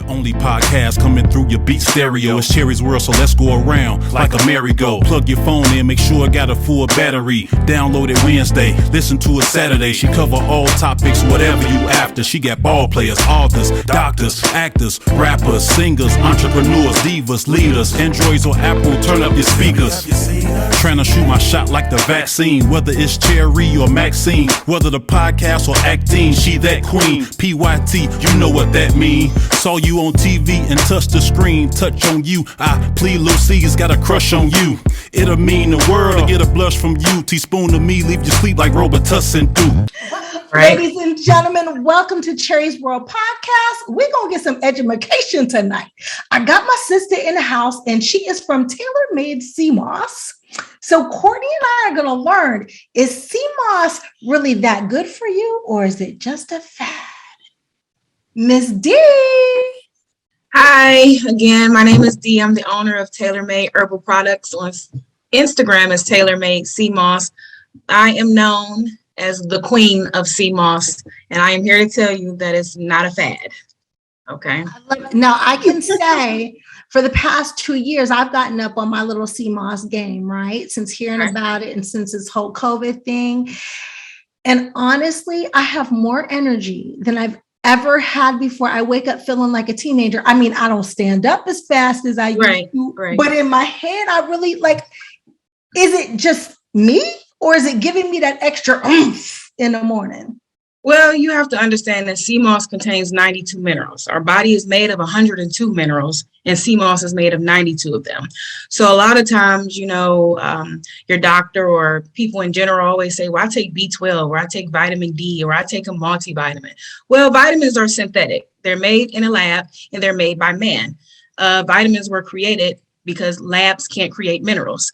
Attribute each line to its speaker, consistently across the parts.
Speaker 1: The only podcast coming through your beat stereo. It's Cherie's World, so let's go around like a merry-go. Plug your phone in, make sure it got a full battery. Download it Wednesday, listen to it Saturday. She cover all topics, whatever you after. She got ball players, authors, doctors, actors, rappers, singers, entrepreneurs, divas, leaders. Androids or Apple, turn up your speakers. Trying to shoot my shot like the vaccine. Whether it's Cherie or Maxine, whether the podcast or acting, she that queen. PYT, you know what that mean. Saw you on TV and touch the screen. Touch on you, I plead Lucy's got a crush on you. It'll mean the world to get a blush from you. Teaspoon of me, leave you sleep like Robitussin do.
Speaker 2: Right. Ladies and gentlemen, welcome to Cherie's World Podcast. We're going to get some education tonight. I got my sister in the house and she is from Tailor Made Cmos. So Courtney and I are going to learn, is Cmos really that good for you or is it just a fad? Miss D.
Speaker 3: Hi, again, my name is D. I'm the owner of Tailor Made Herbal Products. On Instagram is Tailor Made Cmos. I am known as the queen of Cmos, and I am here to tell you that it's not a fad. Okay.
Speaker 2: Now I can say for the past 2 years, I've gotten up on my little Cmos game, right? Since hearing about it and since this whole COVID thing. And honestly, I have more energy than I've ever had before. I wake up feeling like a teenager. I mean, I don't stand up as fast as I used to, but in my head, I really like, is it just me or is it giving me that extra oomph in the morning?
Speaker 3: Well, you have to understand that Cmos contains 92 minerals. Our body is made of 102 minerals, and Cmos is made of 92 of them. So a lot of times, you know, your doctor or people in general always say, well, I take B12 or I take vitamin D or I take a multivitamin. Well, vitamins are synthetic. They're made in a lab and they're made by man. Vitamins were created because labs can't create minerals.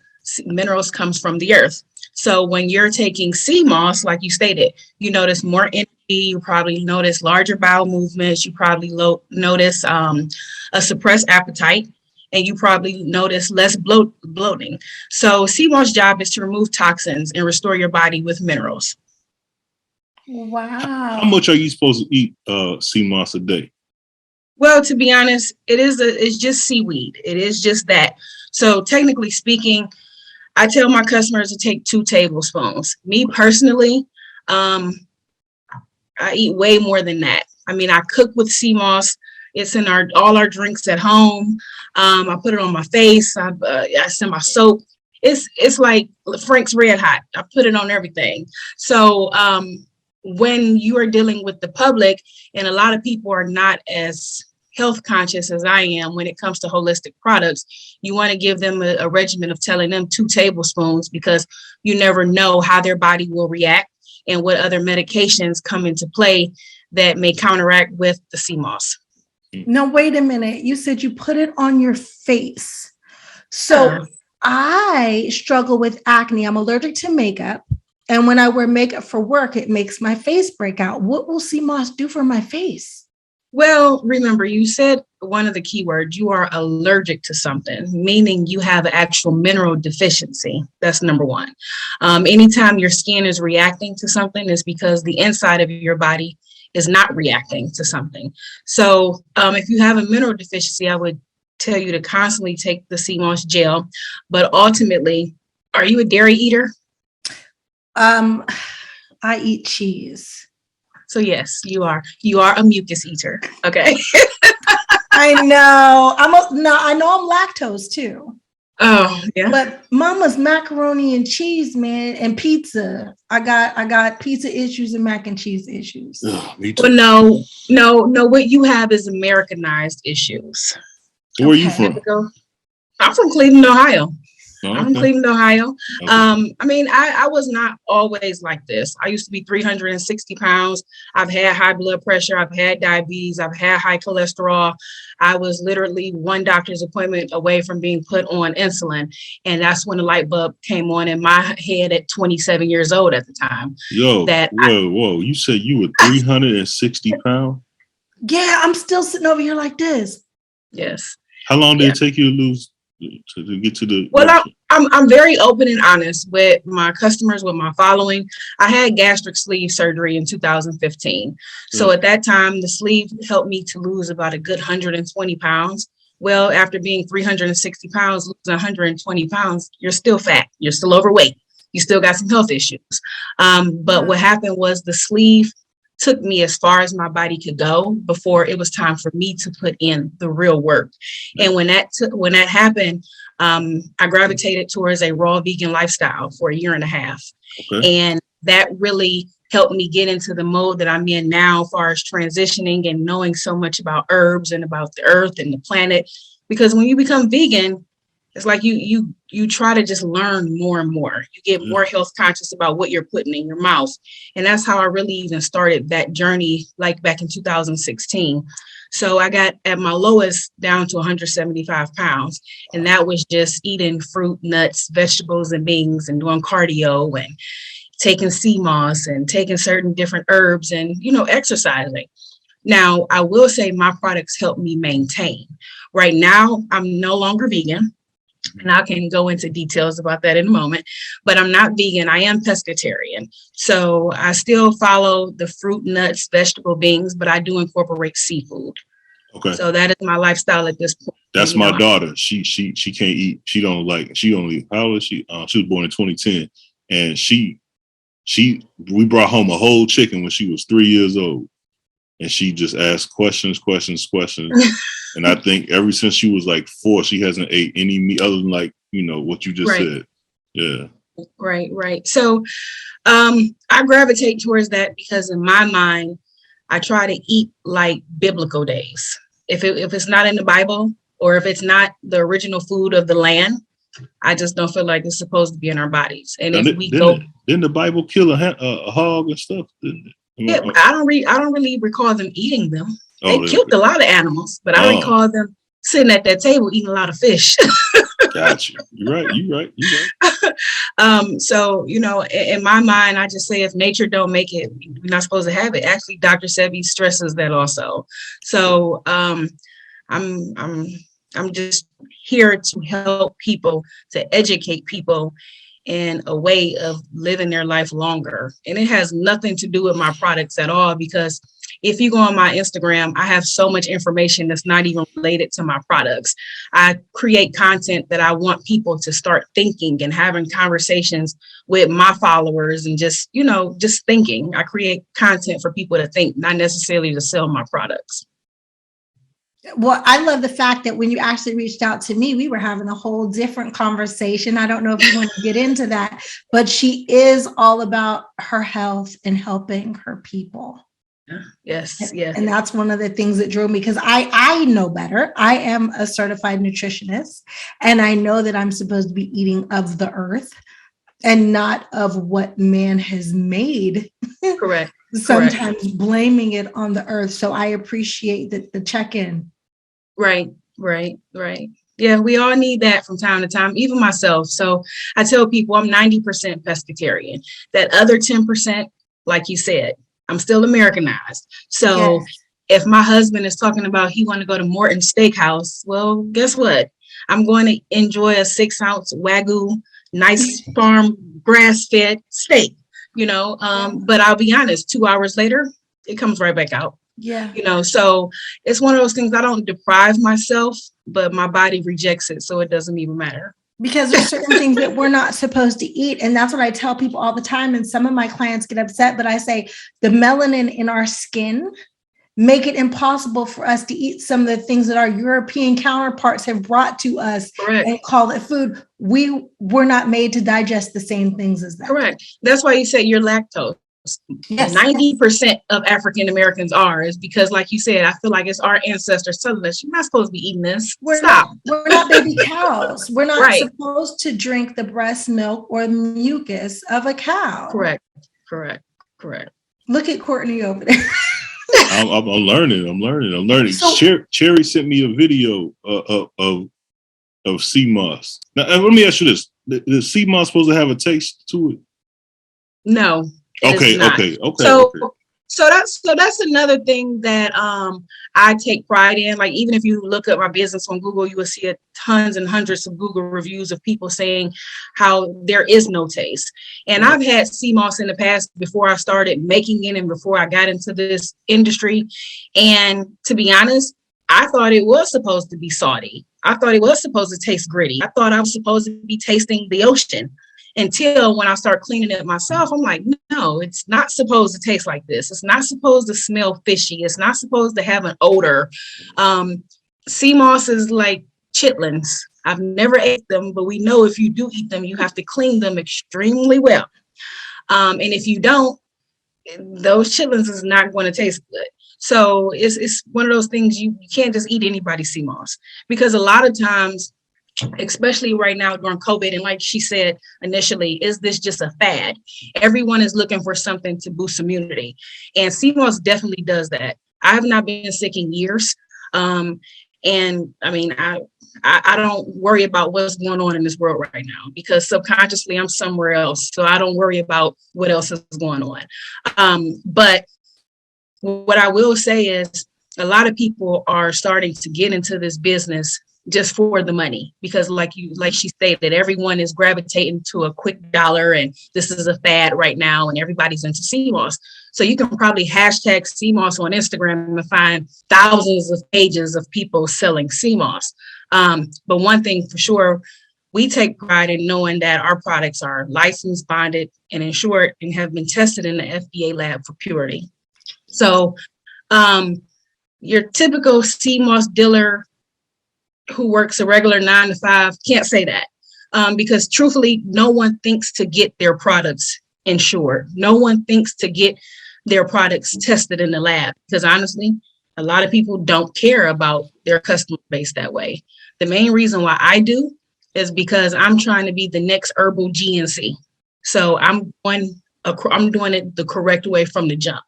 Speaker 3: Minerals comes from the earth. So when you're taking Cmos, like you stated, you notice more energy, you probably notice larger bowel movements, you probably notice a suppressed appetite, and you probably notice less bloating. So Cmos' job is to remove toxins and restore your body with minerals.
Speaker 2: Wow.
Speaker 4: How much are you supposed to eat Cmos a day?
Speaker 3: Well, to be honest, it's just seaweed. It is just that. So technically speaking, I tell my customers to take 2 tablespoons. Me personally, I eat way more than that. I mean, I cook with Cmos. It's in all our drinks at home. I put it on my face. I send my soap. It's like Frank's Red Hot. I put it on everything. So when you are dealing with the public, and a lot of people are not as health conscious as I am when it comes to holistic products, you want to give them a regimen of telling them 2 tablespoons because you never know how their body will react and what other medications come into play that may counteract with the Cmos.
Speaker 2: Now, wait a minute. You said you put it on your face. So I struggle with acne. I'm allergic to makeup. And when I wear makeup for work, it makes my face break out. What will Cmos do for my face?
Speaker 3: Well, remember, you said one of the keywords, you are allergic to something, meaning you have an actual mineral deficiency. That's number one. Anytime your skin is reacting to something, it's because the inside of your body is not reacting to something. So if you have a mineral deficiency, I would tell you to constantly take the Cmos gel. But ultimately, are you a dairy eater?
Speaker 2: I eat cheese.
Speaker 3: So yes, you are. You are a mucus eater. Okay.
Speaker 2: I know. I know I'm lactose too.
Speaker 3: Oh yeah.
Speaker 2: But mama's macaroni and cheese, man, and pizza. I got pizza issues and mac and cheese issues.
Speaker 4: Me too.
Speaker 3: Well, no. What you have is Americanized issues.
Speaker 4: Where are you from?
Speaker 3: I'm from Cleveland, Ohio.
Speaker 4: Oh,
Speaker 3: I'm from Cleveland, Ohio.
Speaker 4: Okay.
Speaker 3: I mean, I was not always like this. I used to be 360 pounds. I've had high blood pressure. I've had diabetes. I've had high cholesterol. I was literally one doctor's appointment away from being put on insulin. And that's when the light bulb came on in my head at 27 years old at the time.
Speaker 4: Whoa. You said you were 360 pounds?
Speaker 2: Yeah, I'm still sitting over here like this.
Speaker 3: Yes.
Speaker 4: How long did it take you to lose to get to the.
Speaker 3: Well, I'm very open and honest with my customers, with my following. I had gastric sleeve surgery in 2015. So at that time, the sleeve helped me to lose about a good 120 pounds. Well, after being 360 pounds, losing 120 pounds, you're still fat. You're still overweight. You still got some health issues. But what happened was the sleeve took me as far as my body could go before it was time for me to put in the real work. And when that happened, I gravitated towards a raw vegan lifestyle for a year and a half.
Speaker 4: Okay.
Speaker 3: And that really helped me get into the mode that I'm in now, as far as transitioning and knowing so much about herbs and about the earth and the planet. Because when you become vegan, it's like you try to just learn more and more. You get more health conscious about what you're putting in your mouth. And that's how I really even started that journey, like back in 2016. So I got at my lowest down to 175 pounds. And that was just eating fruit, nuts, vegetables, and beans, and doing cardio and taking Cmos and taking certain different herbs and, exercising. Now, I will say my products help me maintain. Right now, I'm no longer vegan. And I can go into details about that in a moment, but I'm not vegan. I am pescatarian. So I still follow the fruit, nuts, vegetable, beans, but I do incorporate seafood.
Speaker 4: Okay.
Speaker 3: So that is my lifestyle at this point.
Speaker 4: That's my daughter. She can't eat. She only, how old is she? She was born in 2010. And we brought home a whole chicken when she was 3 years old. And she just asked questions. And I think ever since she was like 4, she hasn't ate any meat other than what you just said. Yeah.
Speaker 3: Right. So I gravitate towards that because in my mind, I try to eat like biblical days. If it's not in the Bible or if it's not the original food of the land, I just don't feel like it's supposed to be in our bodies. And
Speaker 4: didn't the Bible kill a hog and stuff? Didn't it?
Speaker 3: Yeah, I don't really recall them eating them. They killed
Speaker 4: okay.
Speaker 3: a lot of animals, but I recall them sitting at that table eating a lot of fish.
Speaker 4: Gotcha. You're right.
Speaker 3: So, in my mind, I just say if nature don't make it, we're not supposed to have it. Actually, Dr. Sebi stresses that also. So I'm just here to help people, to educate people in a way of living their life longer. And it has nothing to do with my products at all, because if you go on my Instagram, I have so much information that's not even related to my products. I create content that I want people to start thinking and having conversations with my followers and just thinking. I create content for people to think, not necessarily to sell my products.
Speaker 2: Well, I love the fact that when you actually reached out to me, we were having a whole different conversation. I don't know if you want to get into that, but she is all about her health and helping her people.
Speaker 3: Yes.
Speaker 2: And that's one of the things that drove me, because I know better. I am a certified nutritionist, and I know that I'm supposed to be eating of the earth and not of what man has made.
Speaker 3: Correct.
Speaker 2: Sometimes blaming it on the earth. So I appreciate the check-in.
Speaker 3: Right. Yeah, we all need that from time to time, even myself. So I tell people I'm 90% pescatarian. That other 10%, like you said, I'm still Americanized. So if my husband is talking about he want to go to Morton Steakhouse, well, guess what? I'm going to enjoy a 6-ounce Wagyu, nice farm grass-fed steak, but I'll be honest, 2 hours later, it comes right back out.
Speaker 2: Yeah.
Speaker 3: So it's one of those things I don't deprive myself, but my body rejects it. So it doesn't even matter.
Speaker 2: Because there's certain things that we're not supposed to eat. And that's what I tell people all the time. And some of my clients get upset, but I say the melanin in our skin make it impossible for us to eat some of the things that our European counterparts have brought to us.
Speaker 3: Correct.
Speaker 2: And call it food. We're not made to digest the same things as that.
Speaker 3: Correct. That's why you say you're lactose. Yes. 90% of African Americans is because, like you said, I feel like it's our ancestors telling us you're not supposed to be eating this. Stop.
Speaker 2: We're not baby cows. We're not supposed to drink the breast milk or mucus of a cow.
Speaker 3: Correct.
Speaker 2: Look at Courtney over there.
Speaker 4: I'm learning.
Speaker 2: So,
Speaker 4: Cherie sent me a video of Cmos. Now, let me ask you this: is Cmos supposed to have a taste to it?
Speaker 3: No.
Speaker 4: Okay.
Speaker 3: So So that's another thing that I take pride in. Like, even if you look up my business on Google, you will see tons and hundreds of Google reviews of people saying how there is no taste. And I've had Cmos in the past before I started making it and before I got into this industry. And to be honest, I thought it was supposed to be salty. I thought it was supposed to taste gritty. I thought I was supposed to be tasting the ocean. Until when I start cleaning it myself, I'm like, no, it's not supposed to taste like this. It's not supposed to smell fishy. It's not supposed to have an odor. Cmos is like chitlins. I've never ate them, but we know if you do eat them, you have to clean them extremely well. And if you don't, those chitlins is not going to taste good. So it's one of those things you can't just eat anybody's Cmos, because a lot of times, especially right now during COVID, and like she said initially, is this just a fad? Everyone is looking for something to boost immunity, and Cmos definitely does that. I have not been sick in years, and I mean, I don't worry about what's going on in this world right now, because subconsciously I'm somewhere else, so I don't worry about what else is going on. But what I will say is, a lot of people are starting to get into this business just for the money, because like she stated, everyone is gravitating to a quick dollar, and this is a fad right now, and everybody's into Cmos. So you can probably hashtag Cmos on Instagram and find thousands of pages of people selling Cmos. But one thing for sure, we take pride in knowing that our products are licensed, bonded, and insured, and have been tested in the FDA lab for purity. So your typical Cmos dealer who works a regular 9 to 5 can't say that, because truthfully, no one thinks to get their products insured. No one thinks to get their products tested in the lab, because honestly, a lot of people don't care about their customer base that way. The main reason why I do is because I'm trying to be the next herbal GNC. So I'm doing it the correct way from the jump.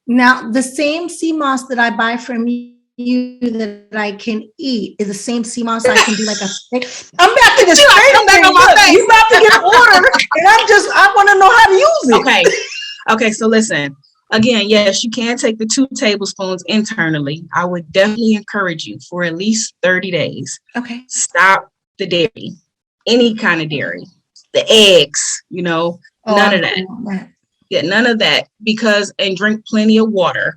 Speaker 2: Now, the same Cmos that I buy from you that I can eat is the same Cmos I can do like a steak. I'm about to get straight on my face. You about to get an order, and I want to know how to use it.
Speaker 3: Okay. So listen. Again, yes, you can take the 2 tablespoons internally. I would definitely encourage you for at least 30 days.
Speaker 2: Okay.
Speaker 3: Stop the dairy, any kind of dairy, the eggs. None of that. Yeah, none of that. And drink plenty of water.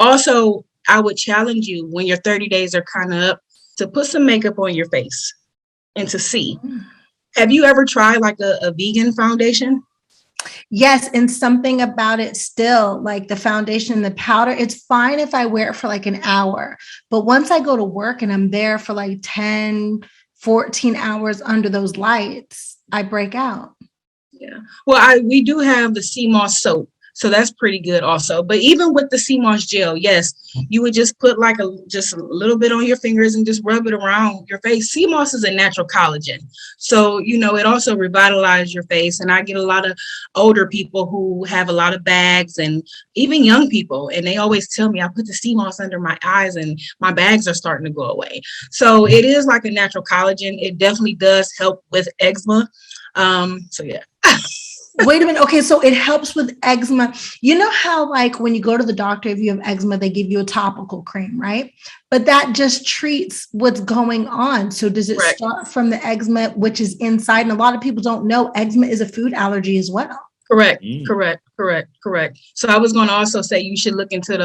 Speaker 3: Also, I would challenge you, when your 30 days are kind of up, to put some makeup on your face and to see. Have you ever tried like a vegan foundation?
Speaker 2: Yes, and something about it still, like the foundation, the powder, it's fine if I wear it for like an hour. But once I go to work and I'm there for like 10, 14 hours under those lights, I break out.
Speaker 3: Yeah. Well, we do have the Cmos soap. So that's pretty good also. But even with the Cmos gel, yes, you would just put like just a little bit on your fingers and just rub it around your face. Cmos is a natural collagen. So, it also revitalizes your face. And I get a lot of older people who have a lot of bags, and even young people. And they always tell me, I put the Cmos under my eyes and my bags are starting to go away. So it is like a natural collagen. It definitely does help with eczema. So yeah.
Speaker 2: Wait a minute. Okay, so it helps with eczema. You know how like when you go to the doctor, if you have eczema, they give you a topical cream, right? But that just treats what's going on. So does it start from the eczema, which is inside? And a lot of people don't know eczema is a food allergy as well.
Speaker 3: Correct. So I was going to also say you should look into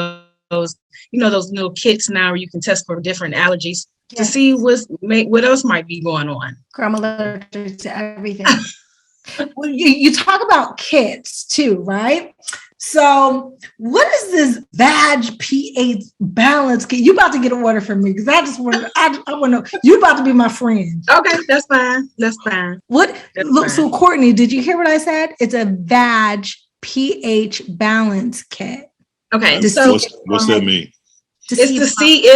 Speaker 3: those little kits now where you can test for different allergies to see what else might be going on.
Speaker 2: I'm allergic to everything. Well, you talk about kits too, right? So what is this Vag pH balance kit? You about to get an order from me, because I want to know. You about to be my friend.
Speaker 3: Okay, that's fine.
Speaker 2: So Courtney, did you hear what I said? It's a Vag pH balance kit.
Speaker 3: Okay,
Speaker 4: so what's that mean?
Speaker 3: It's to see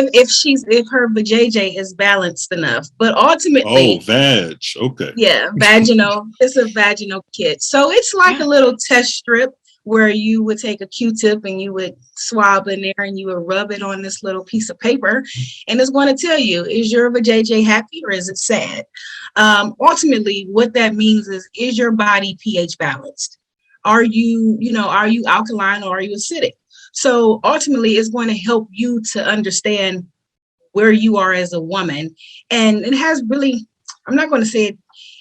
Speaker 3: if her vajayjay is balanced enough. But ultimately,
Speaker 4: vag. Okay.
Speaker 3: Yeah, vaginal. It's a vaginal kit. So it's like a little test strip where you would take a Q-tip and you would swab in there and you would rub it on this little piece of paper, and it's going to tell you, is your vajayjay happy or is it sad? Ultimately, what that means is your body pH balanced? are you alkaline or are you acidic? So ultimately, it's going to help you to understand where you are as a woman. And it has really, I'm not going to say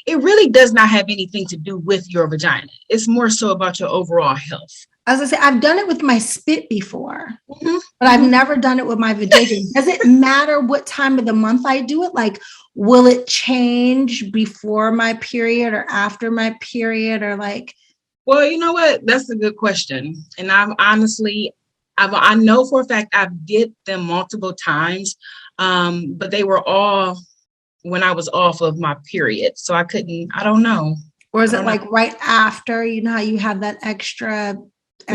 Speaker 3: it really does not have anything to do with your vagina. It's more so about your overall health.
Speaker 2: As I say, I've done it with my spit before, but I've never done it with my vagina. Does it matter what time of the month I do it? Like, will it change before my period or after my period, or like?
Speaker 3: Well, you know what? That's a good question. And I know for a fact I've did them multiple times, but they were all when I was off of my period. So I don't know.
Speaker 2: Or is it like right after, you know how you have that extra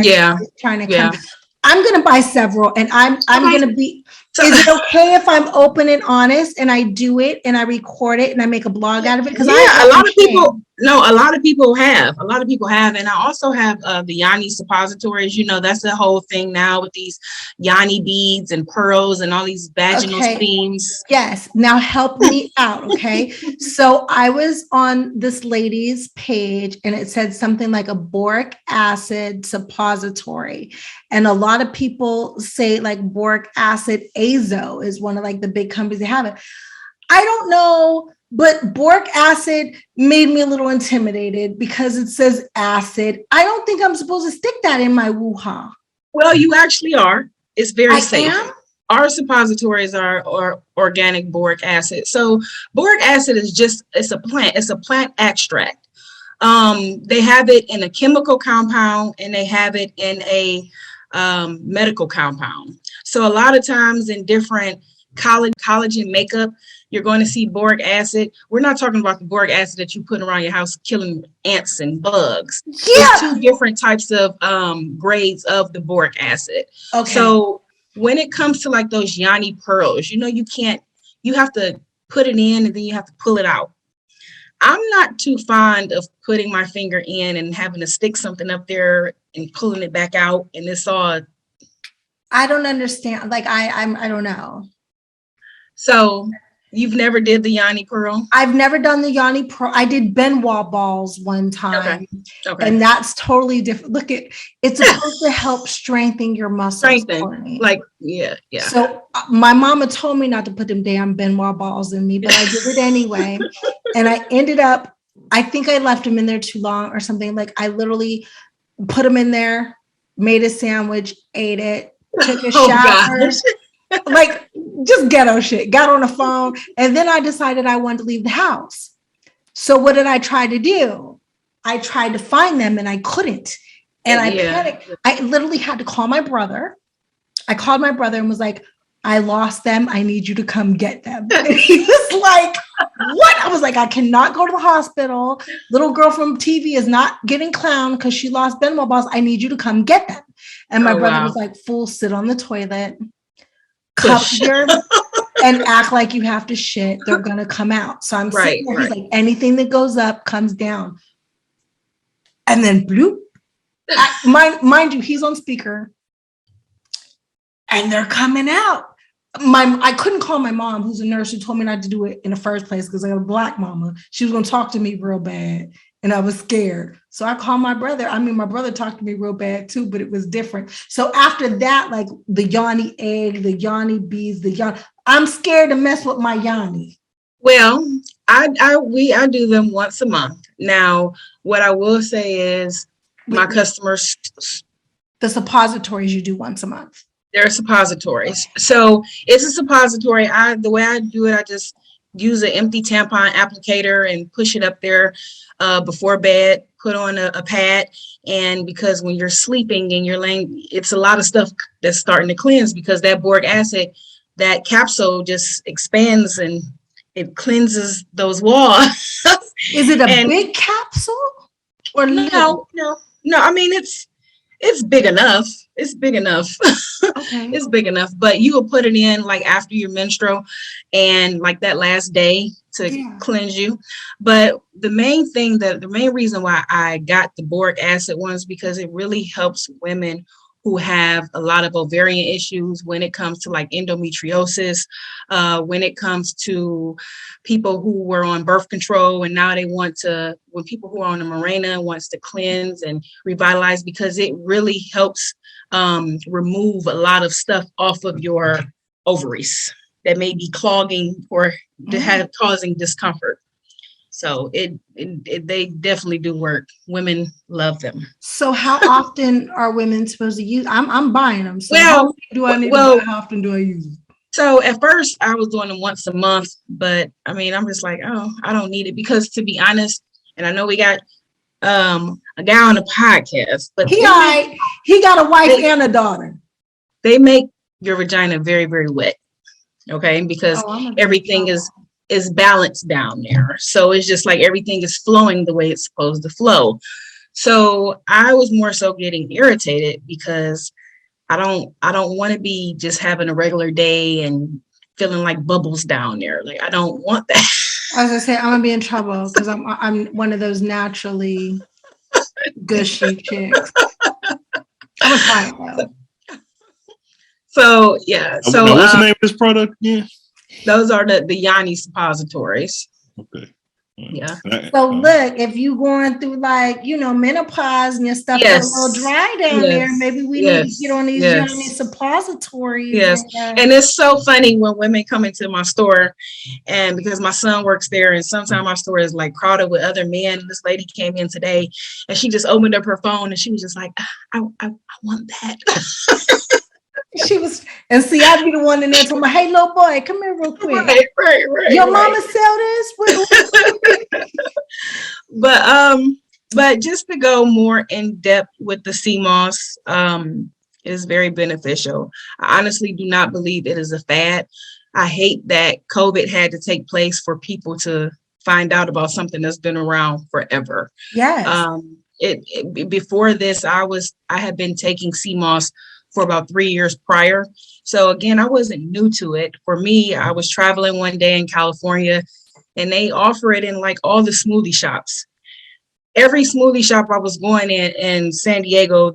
Speaker 3: yeah,
Speaker 2: trying to
Speaker 3: yeah.
Speaker 2: come. I'm going to buy several, and I'm going to be, is it okay if I'm open and honest and I do it and I record it and I make a blog out of it? Because
Speaker 3: a lot of people have. And I also have the Yanni suppositories. You know, that's the whole thing now with these Yanni beads and pearls and all these vaginal steams.
Speaker 2: Yes. Now help me out. Okay. So I was on this lady's page and it said something like a boric acid suppository. And a lot of people say like boric acid azo is one of like the big companies that have it. I don't know, but boric acid made me a little intimidated because it says acid. I don't think I'm supposed to stick that in my woo-ha.
Speaker 3: Well, you actually are. It's very safe.
Speaker 2: Am?
Speaker 3: Our suppositories are organic boric acid. So boric acid is it's a plant extract. They have it in a chemical compound and they have it in a medical compound. So a lot of times in different collagen makeup, you're going to see boric acid. We're not talking about the boric acid that you put around your house killing ants and bugs.
Speaker 2: Yeah.
Speaker 3: There's two different types of grades of the boric acid.
Speaker 2: Okay.
Speaker 3: So when it comes to like those Yanni pearls, you know, you have to put it in and then you have to pull it out. I'm not too fond of putting my finger in and having to stick something up there and pulling it back out. And it's all.
Speaker 2: I don't understand. Like I don't know.
Speaker 3: So you've never did the Yanni pearl?
Speaker 2: I've never done the Yanni pearl. I did Benoit balls one time. Okay. And that's totally different. Look, it's supposed to help strengthen your muscles.
Speaker 3: Like, yeah.
Speaker 2: So my mama told me not to put them damn Benoit balls in me, but I did it anyway. And I ended up, I think I left them in there too long or something. Like I literally put them in there, made a sandwich, ate it, took a shower. Like just ghetto shit, got on the phone. And then I decided I wanted to leave the house. So what did I try to do? I tried to find them and I couldn't. And I panicked. I literally had to call my brother. I called my brother and was like, I lost them. I need you to come get them. And he was like, what? I was like, I cannot go to the hospital. Little girl from TV is not getting clowned because she lost Benoit balls. I need you to come get them. And my brother was like, fool, sit on the toilet. Cup your and act like you have to shit. They're gonna come out. So I'm sitting there. He's like, anything that goes up comes down. And then bloop. Mind you, he's on speaker. And they're coming out. I couldn't call my mom, who's a nurse, who told me not to do it in the first place because I got a black mama. She was gonna talk to me real bad. And I was scared. So I called my brother. I mean, my brother talked to me real bad too, but it was different. So after that, like the Yanni egg, the Yanni bees, I'm scared to mess with my Yanni.
Speaker 3: Well, I do them once a month. Now, what I will say is my customers.
Speaker 2: The suppositories you do once a month.
Speaker 3: They're suppositories. So it's a suppository. The way I do it, I just use an empty tampon applicator and push it up there before bed, put on a pad. And because when you're sleeping and you're laying, it's a lot of stuff that's starting to cleanse because that boric acid, that capsule just expands and it cleanses those walls.
Speaker 2: Is it a big capsule? Or
Speaker 3: no? I mean, it's big enough. It's big enough.
Speaker 2: Okay.
Speaker 3: It's big enough, but you will put it in like after your menstrual and like that last day to cleanse you. But the main reason why I got the boric acid ones because it really helps women who have a lot of ovarian issues, when it comes to like endometriosis, when it comes to people who were on birth control and now they want to, when people who are on the Moringa wants to cleanse and revitalize, because it really helps remove a lot of stuff off of your ovaries that may be clogging or causing discomfort. So they definitely do work. Women love them.
Speaker 2: So how often are women supposed to use? I'm buying them. So how often do I use them?
Speaker 3: So at first I was doing them once a month, but I mean, I'm just like, oh, I don't need it, because to be honest, and I know we got a guy on the podcast, but
Speaker 2: he got a wife and a daughter.
Speaker 3: They make your vagina very, very wet. Okay, because everything is balanced down there. So it's just like everything is flowing the way it's supposed to flow. So I was more so getting irritated because I don't want to be just having a regular day and feeling like bubbles down there. Like, I don't want that.
Speaker 2: I was gonna say, I'm gonna be in trouble because I'm one of those naturally gushy chicks. I'm gonna try it though.
Speaker 3: So yeah. So
Speaker 4: what's the name of this product again?
Speaker 3: Those are the Yanni suppositories.
Speaker 4: Okay.
Speaker 3: Yeah.
Speaker 2: So look, if you going through like, menopause and your stuff is a little dry down there, maybe we need to get on these Yanni suppositories.
Speaker 3: Yes. And it's so funny when women come into my store, and because my son works there, and sometimes my store is like crowded with other men. This lady came in today and she just opened up her phone and she was just like, I want that.
Speaker 2: She was, and see, I'd be the one in there talking about, hey, little boy, come here real quick.
Speaker 3: Right.
Speaker 2: Your mama sell this?
Speaker 3: But just to go more in depth with the Cmos is very beneficial. I honestly do not believe it is a fad. I hate that COVID had to take place for people to find out about something that's been around forever.
Speaker 2: Yes.
Speaker 3: Before this, I had been taking Cmos for about 3 years prior. So again, I wasn't new to it. For me, I was traveling one day in California and they offer it in like all the smoothie shops. Every smoothie shop I was going in San Diego,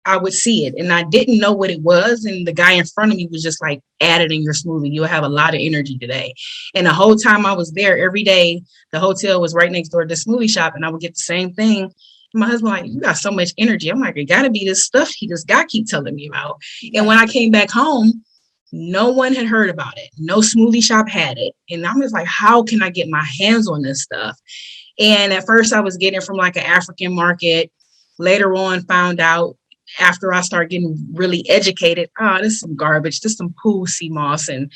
Speaker 3: I would see it and I didn't know what it was. And the guy in front of me was just like, add it in your smoothie. You'll have a lot of energy today. And the whole time I was there, every day, the hotel was right next door to the smoothie shop and I would get the same thing. My husband like, you got so much energy. I'm like, it gotta be this stuff he just got keep telling me about. And when I came back home, no one had heard about it. No smoothie shop had it. And I'm just like, how can I get my hands on this stuff? And at first I was getting it from like an African market. Later on, found out after I started getting really educated, this is some garbage, this is some poo Cmos. And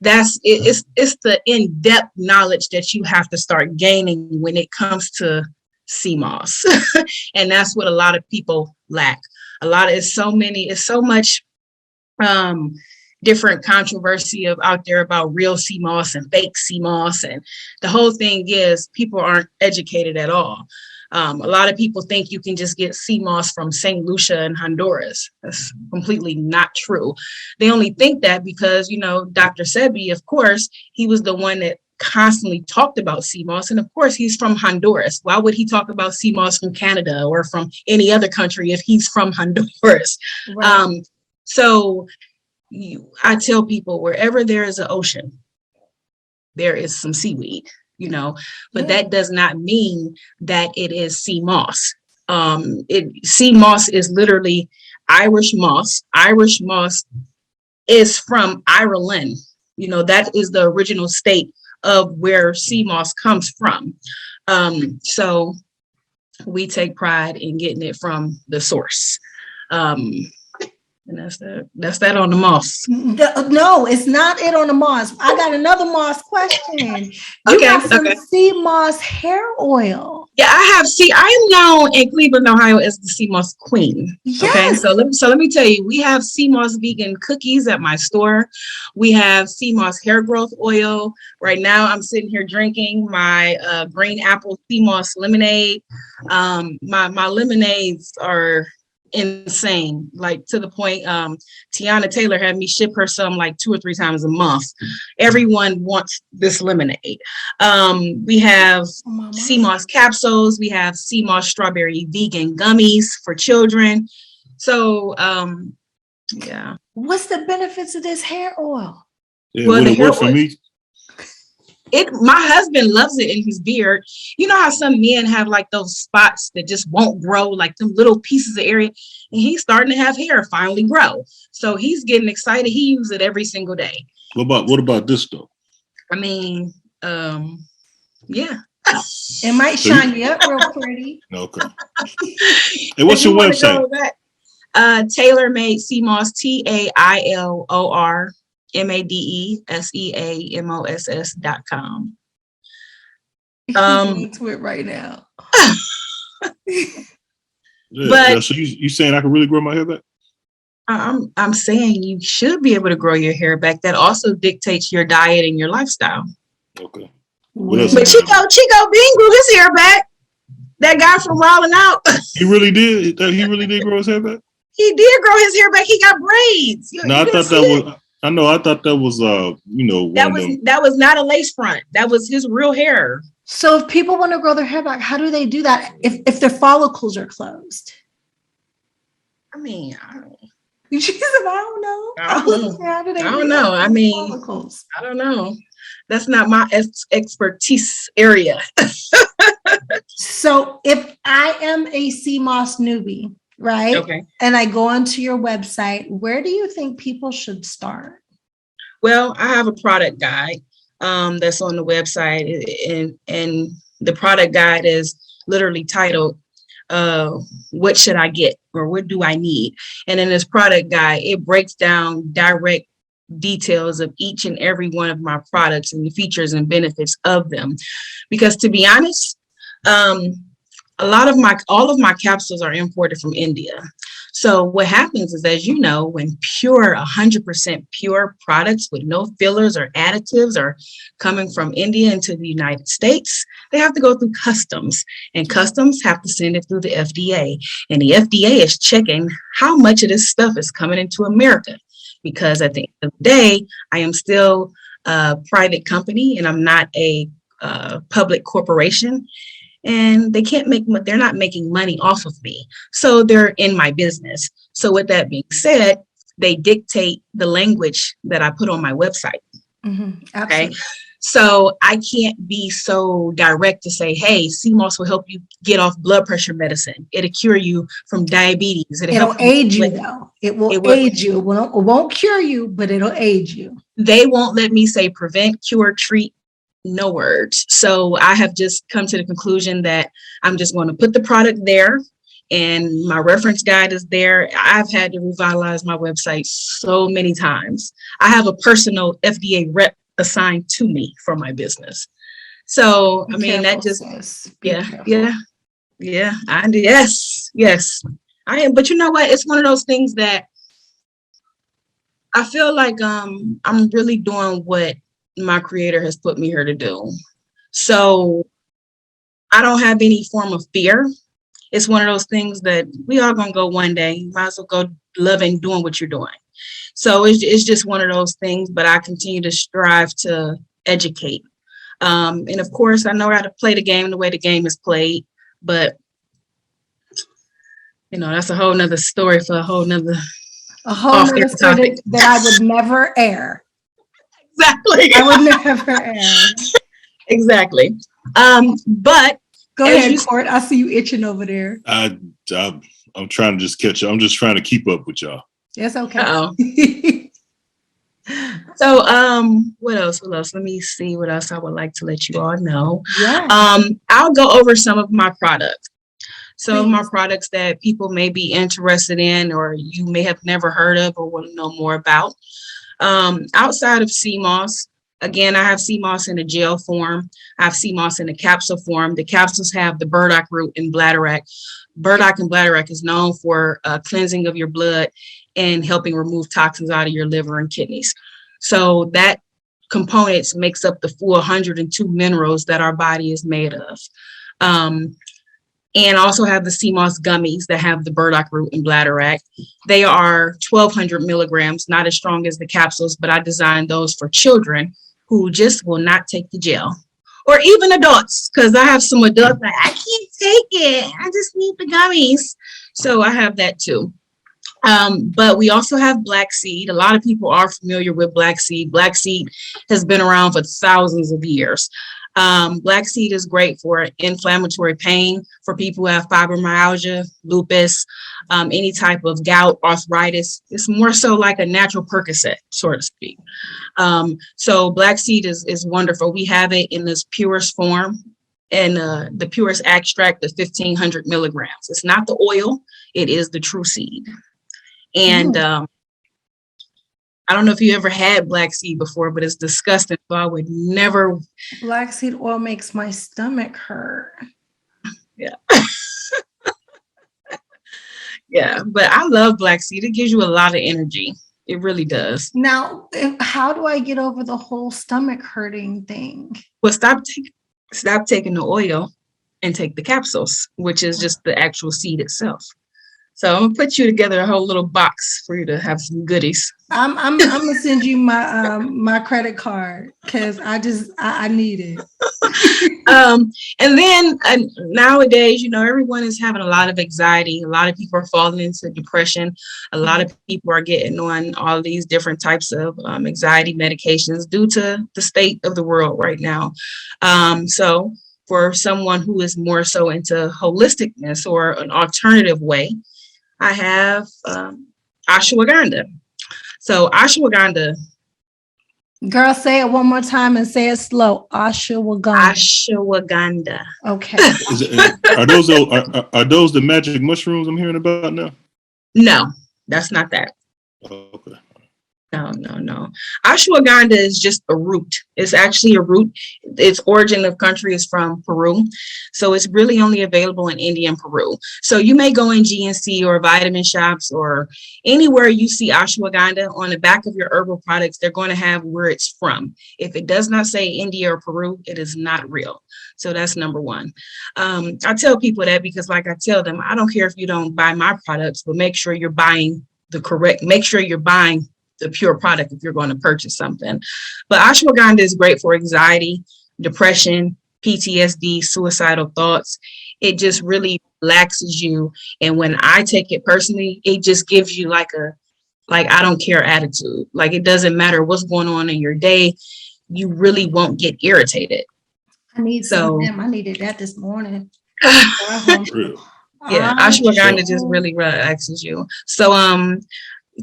Speaker 3: that's it. It's the in-depth knowledge that you have to start gaining when it comes to Cmos. And that's what a lot of people lack. It's so much different controversy out there about real Cmos and fake Cmos. And the whole thing is people aren't educated at all. A lot of people think you can just get Cmos from St. Lucia in Honduras. That's completely not true. They only think that because, Dr. Sebi, of course, he was the one that constantly talked about Cmos. And of course, he's from Honduras. Why would he talk about Cmos from Canada or from any other country if he's from Honduras? Right. I tell people wherever there is an ocean, there is some seaweed, but that does not mean that it is Cmos. Cmos is literally Irish moss. Irish moss is from Ireland. That is the original state of where Cmos comes from. So we take pride in getting it from the source. And that's that on the moss.
Speaker 2: No, it's not it on the moss. I got another moss question. You got some Cmos hair oil.
Speaker 3: Yeah, I am known in Cleveland, Ohio as the Cmos queen.
Speaker 2: Yes.
Speaker 3: Okay, so let me tell you, we have Cmos vegan cookies at my store. We have Cmos hair growth oil. Right now, I'm sitting here drinking my green apple Cmos lemonade. My lemonades are insane, like to the point Tiana Taylor had me ship her some like 2 or 3 times a month. Everyone wants this lemonade. We have Cmos capsules. We have Cmos strawberry vegan gummies for children. So, yeah.
Speaker 2: What's the benefits of this hair oil?
Speaker 4: Yeah,
Speaker 3: Well,
Speaker 4: would
Speaker 3: the
Speaker 4: it
Speaker 3: hair
Speaker 4: work for
Speaker 3: oil-
Speaker 4: me?
Speaker 3: My husband loves it in his beard. You know how some men have like those spots that just won't grow, like them little pieces of area, and he's starting to have hair finally grow. So he's getting excited. He uses it every single day.
Speaker 4: What about this though?
Speaker 3: I mean, yeah.
Speaker 2: It might
Speaker 4: So
Speaker 2: shine you up real pretty.
Speaker 4: Okay. Hey, what's your website?
Speaker 3: Tailor Made Cmos, TailorMadeSeamoss.com.
Speaker 2: Into it right now.
Speaker 3: But
Speaker 4: so you saying I can really grow my hair back?
Speaker 3: I'm saying you should be able to grow your hair back. That also dictates your diet and your lifestyle.
Speaker 4: Okay. What
Speaker 2: Yeah.
Speaker 4: else?
Speaker 3: But Chico Bean grew his hair back. That guy from Rolling Out.
Speaker 4: He really did. He really did grow his hair back.
Speaker 3: He did grow his hair back. He got braids.
Speaker 4: No, I thought that was. I know. I thought that was.
Speaker 3: That was not a lace front. That was his real hair.
Speaker 2: So if people want to grow their hair back, how do they do that if their follicles are closed?
Speaker 3: I mean, I don't
Speaker 2: know.
Speaker 3: I don't know.
Speaker 2: How do they
Speaker 3: I
Speaker 2: do
Speaker 3: don't
Speaker 2: that
Speaker 3: know. I
Speaker 2: with
Speaker 3: mean,
Speaker 2: follicles?
Speaker 3: I don't know. That's not my expertise area.
Speaker 2: So if I am a Cmos newbie, right?
Speaker 3: Okay.
Speaker 2: And I go onto your website, where do you think people should start?
Speaker 3: Well, I have a product guide that's on the website, and the product guide is literally titled "What should I get?" or "What do I need?" And in this product guide, it breaks down direct details of each and every one of my products and the features and benefits of them. Because to be honest, all of my capsules are imported from India. So what happens is, as you know, when 100% pure products with no fillers or additives are coming from India into the United States, they have to go through customs, and customs have to send it through the FDA. And the FDA is checking how much of this stuff is coming into America, because at the end of the day, I am still a private company and I'm not a public corporation. And they're not making money off of me. So they're in my business. So with that being said, they dictate the language that I put on my website.
Speaker 2: Mm-hmm.
Speaker 3: Okay. So I can't be so direct to say, hey, Cmos will help you get off blood pressure medicine. It'll cure you from diabetes.
Speaker 2: It'll aid you though. It will aid you. It won't cure you, but it'll aid you.
Speaker 3: They won't let me say prevent, cure, treat. No words. So I have just come to the conclusion that I'm just going to put the product there, and my reference guide is there. I've had to revitalize my website so many times. I have a personal FDA rep assigned to me for my business. So, I mean, that just, yeah. I do. Yes, I am. But you know what? It's one of those things that I feel like I'm really doing what my creator has put me here to do. So I don't have any form of fear. It's one of those things that we all gonna go one day. You might as well go loving doing what you're doing. So it's just one of those things, but I continue to strive to educate. And of course, I know how to play the game the way the game is played, but that's a whole nother story for a whole nother
Speaker 2: story that I would never air.
Speaker 3: Exactly.
Speaker 2: I would never air.
Speaker 3: Exactly. But
Speaker 2: go ahead, Court. I see you itching over there.
Speaker 4: I'm trying to just catch up. I'm just trying to keep up with y'all.
Speaker 2: That's okay.
Speaker 3: So, what else? Let me see what else I would like to let you all know.
Speaker 2: Yeah.
Speaker 3: I'll go over some of my products. Some of my products that people may be interested in, or you may have never heard of or want to know more about. Outside of Cmos, again, I have Cmos in a gel form. I have Cmos in a capsule form. The capsules have the burdock root and bladderwrack. Burdock and bladderwrack is known for cleansing of your blood and helping remove toxins out of your liver and kidneys. So that components makes up the full 102 minerals that our body is made of. And also have the Cmos gummies that have the burdock root and bladderwrack. They are 1,200 milligrams, not as strong as the capsules, but I designed those for children who just will not take the gel, or even adults, because I have some adults that I can't take it. I just need the gummies. So I have that too. But we also have black seed. A lot of people are familiar with black seed. Black seed has been around for thousands of years. Black seed is great for inflammatory pain, for people who have fibromyalgia, lupus, any type of gout, arthritis. It's more so like a natural Percocet, so to speak. So black seed is wonderful. We have it in this purest form, and the purest extract of 1,500 milligrams. It's not the oil, it is the true seed. And I don't know if you ever had black seed before, but it's disgusting. So I would never.
Speaker 2: Black seed oil makes my stomach hurt.
Speaker 3: Yeah. Yeah, but I love black seed. It gives you a lot of energy. It really does.
Speaker 2: Now, how do I get over the whole stomach hurting thing?
Speaker 3: Well, stop taking the oil and take the capsules, which is just the actual seed itself. So I'm gonna put you together a whole little box for you to have some goodies.
Speaker 2: I'm gonna send you my my credit card because I need it.
Speaker 3: And then nowadays, everyone is having a lot of anxiety. A lot of people are falling into depression. A lot of people are getting on all these different types of anxiety medications due to the state of the world right now. So for someone who is more so into holisticness or an alternative way, I have ashwagandha. So ashwagandha.
Speaker 2: Girl, say it one more time and say it slow. Ashwagandha.
Speaker 3: Ashwagandha.
Speaker 2: Okay.
Speaker 4: Are those the magic mushrooms I'm hearing about now?
Speaker 3: No, that's not that.
Speaker 4: Okay.
Speaker 3: No. Ashwagandha is just a root. It's actually a root. Its origin of country is from Peru. So it's really only available in India and Peru. So you may go in GNC or vitamin shops or anywhere you see ashwagandha, on the back of your herbal products, they're going to have where it's from. If it does not say India or Peru, it is not real. So that's number one. I tell people that because, like I tell them, I don't care if you don't buy my products, but make sure you're buying the pure product if you're going to purchase something. But ashwagandha is great for anxiety, depression, PTSD, suicidal thoughts. It just really relaxes you. And when I take it personally, it just gives you like I don't care attitude. Like it doesn't matter what's going on in your day, you really won't get irritated.
Speaker 2: I needed that this morning.
Speaker 3: Yeah, ashwagandha just really relaxes you. So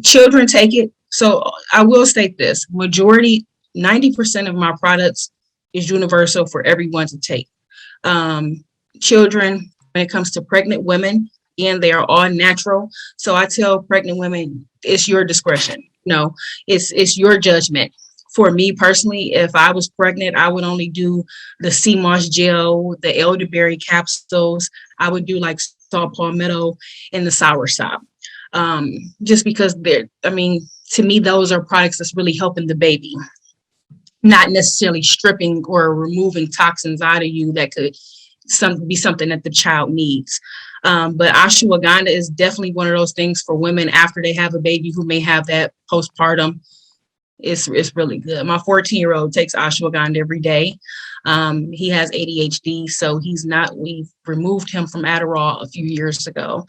Speaker 3: children take it. So I will state this, 90% of my products is universal for everyone to take. Children, when it comes to pregnant women, and they are all natural. So I tell pregnant women, it's your discretion. No, it's your judgment. For me personally, if I was pregnant, I would only do the Cmos gel, the elderberry capsules. I would do like saw palmetto and the soursop. Just because to me, those are products that's really helping the baby, not necessarily stripping or removing toxins out of you that could be something that the child needs. But ashwagandha is definitely one of those things for women after they have a baby who may have that postpartum. It's really good. My 14-year-old takes ashwagandha every day. He has ADHD, so we've removed him from Adderall a few years ago,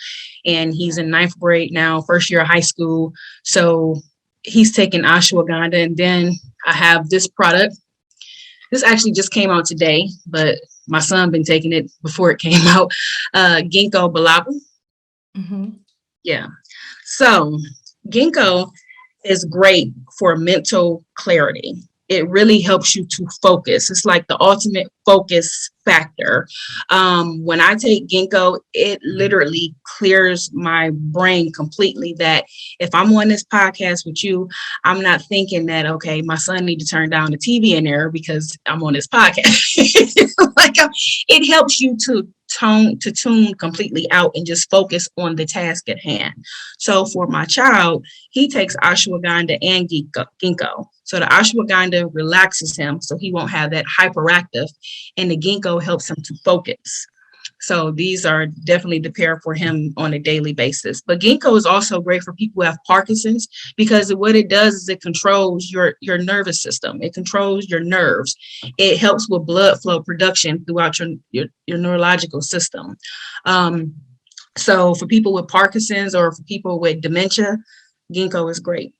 Speaker 3: and he's in 9th grade now, first year of high school. So he's taking ashwagandha. And then I have this product. This actually just came out today, but my son been taking it before it came out. Ginkgo Biloba.
Speaker 2: Mm-hmm.
Speaker 3: Yeah. So ginkgo is great for mental clarity. It really helps you to focus. It's like the ultimate focus factor. When I take ginkgo, it literally clears my brain completely, that if I'm on this podcast with you, I'm not thinking that, okay, my son need to turn down the TV in there because I'm on this podcast. It helps you to tune completely out and just focus on the task at hand. So for my child, he takes ashwagandha and ginkgo. So the ashwagandha relaxes him so he won't have that hyperactive, and the ginkgo helps him to focus. So these are definitely the pair for him on a daily basis. But ginkgo is also great for people who have Parkinson's, because what it does is it controls your nervous system. It controls your nerves. It helps with blood flow production throughout your neurological system. So for people with Parkinson's or for people with dementia, ginkgo is great.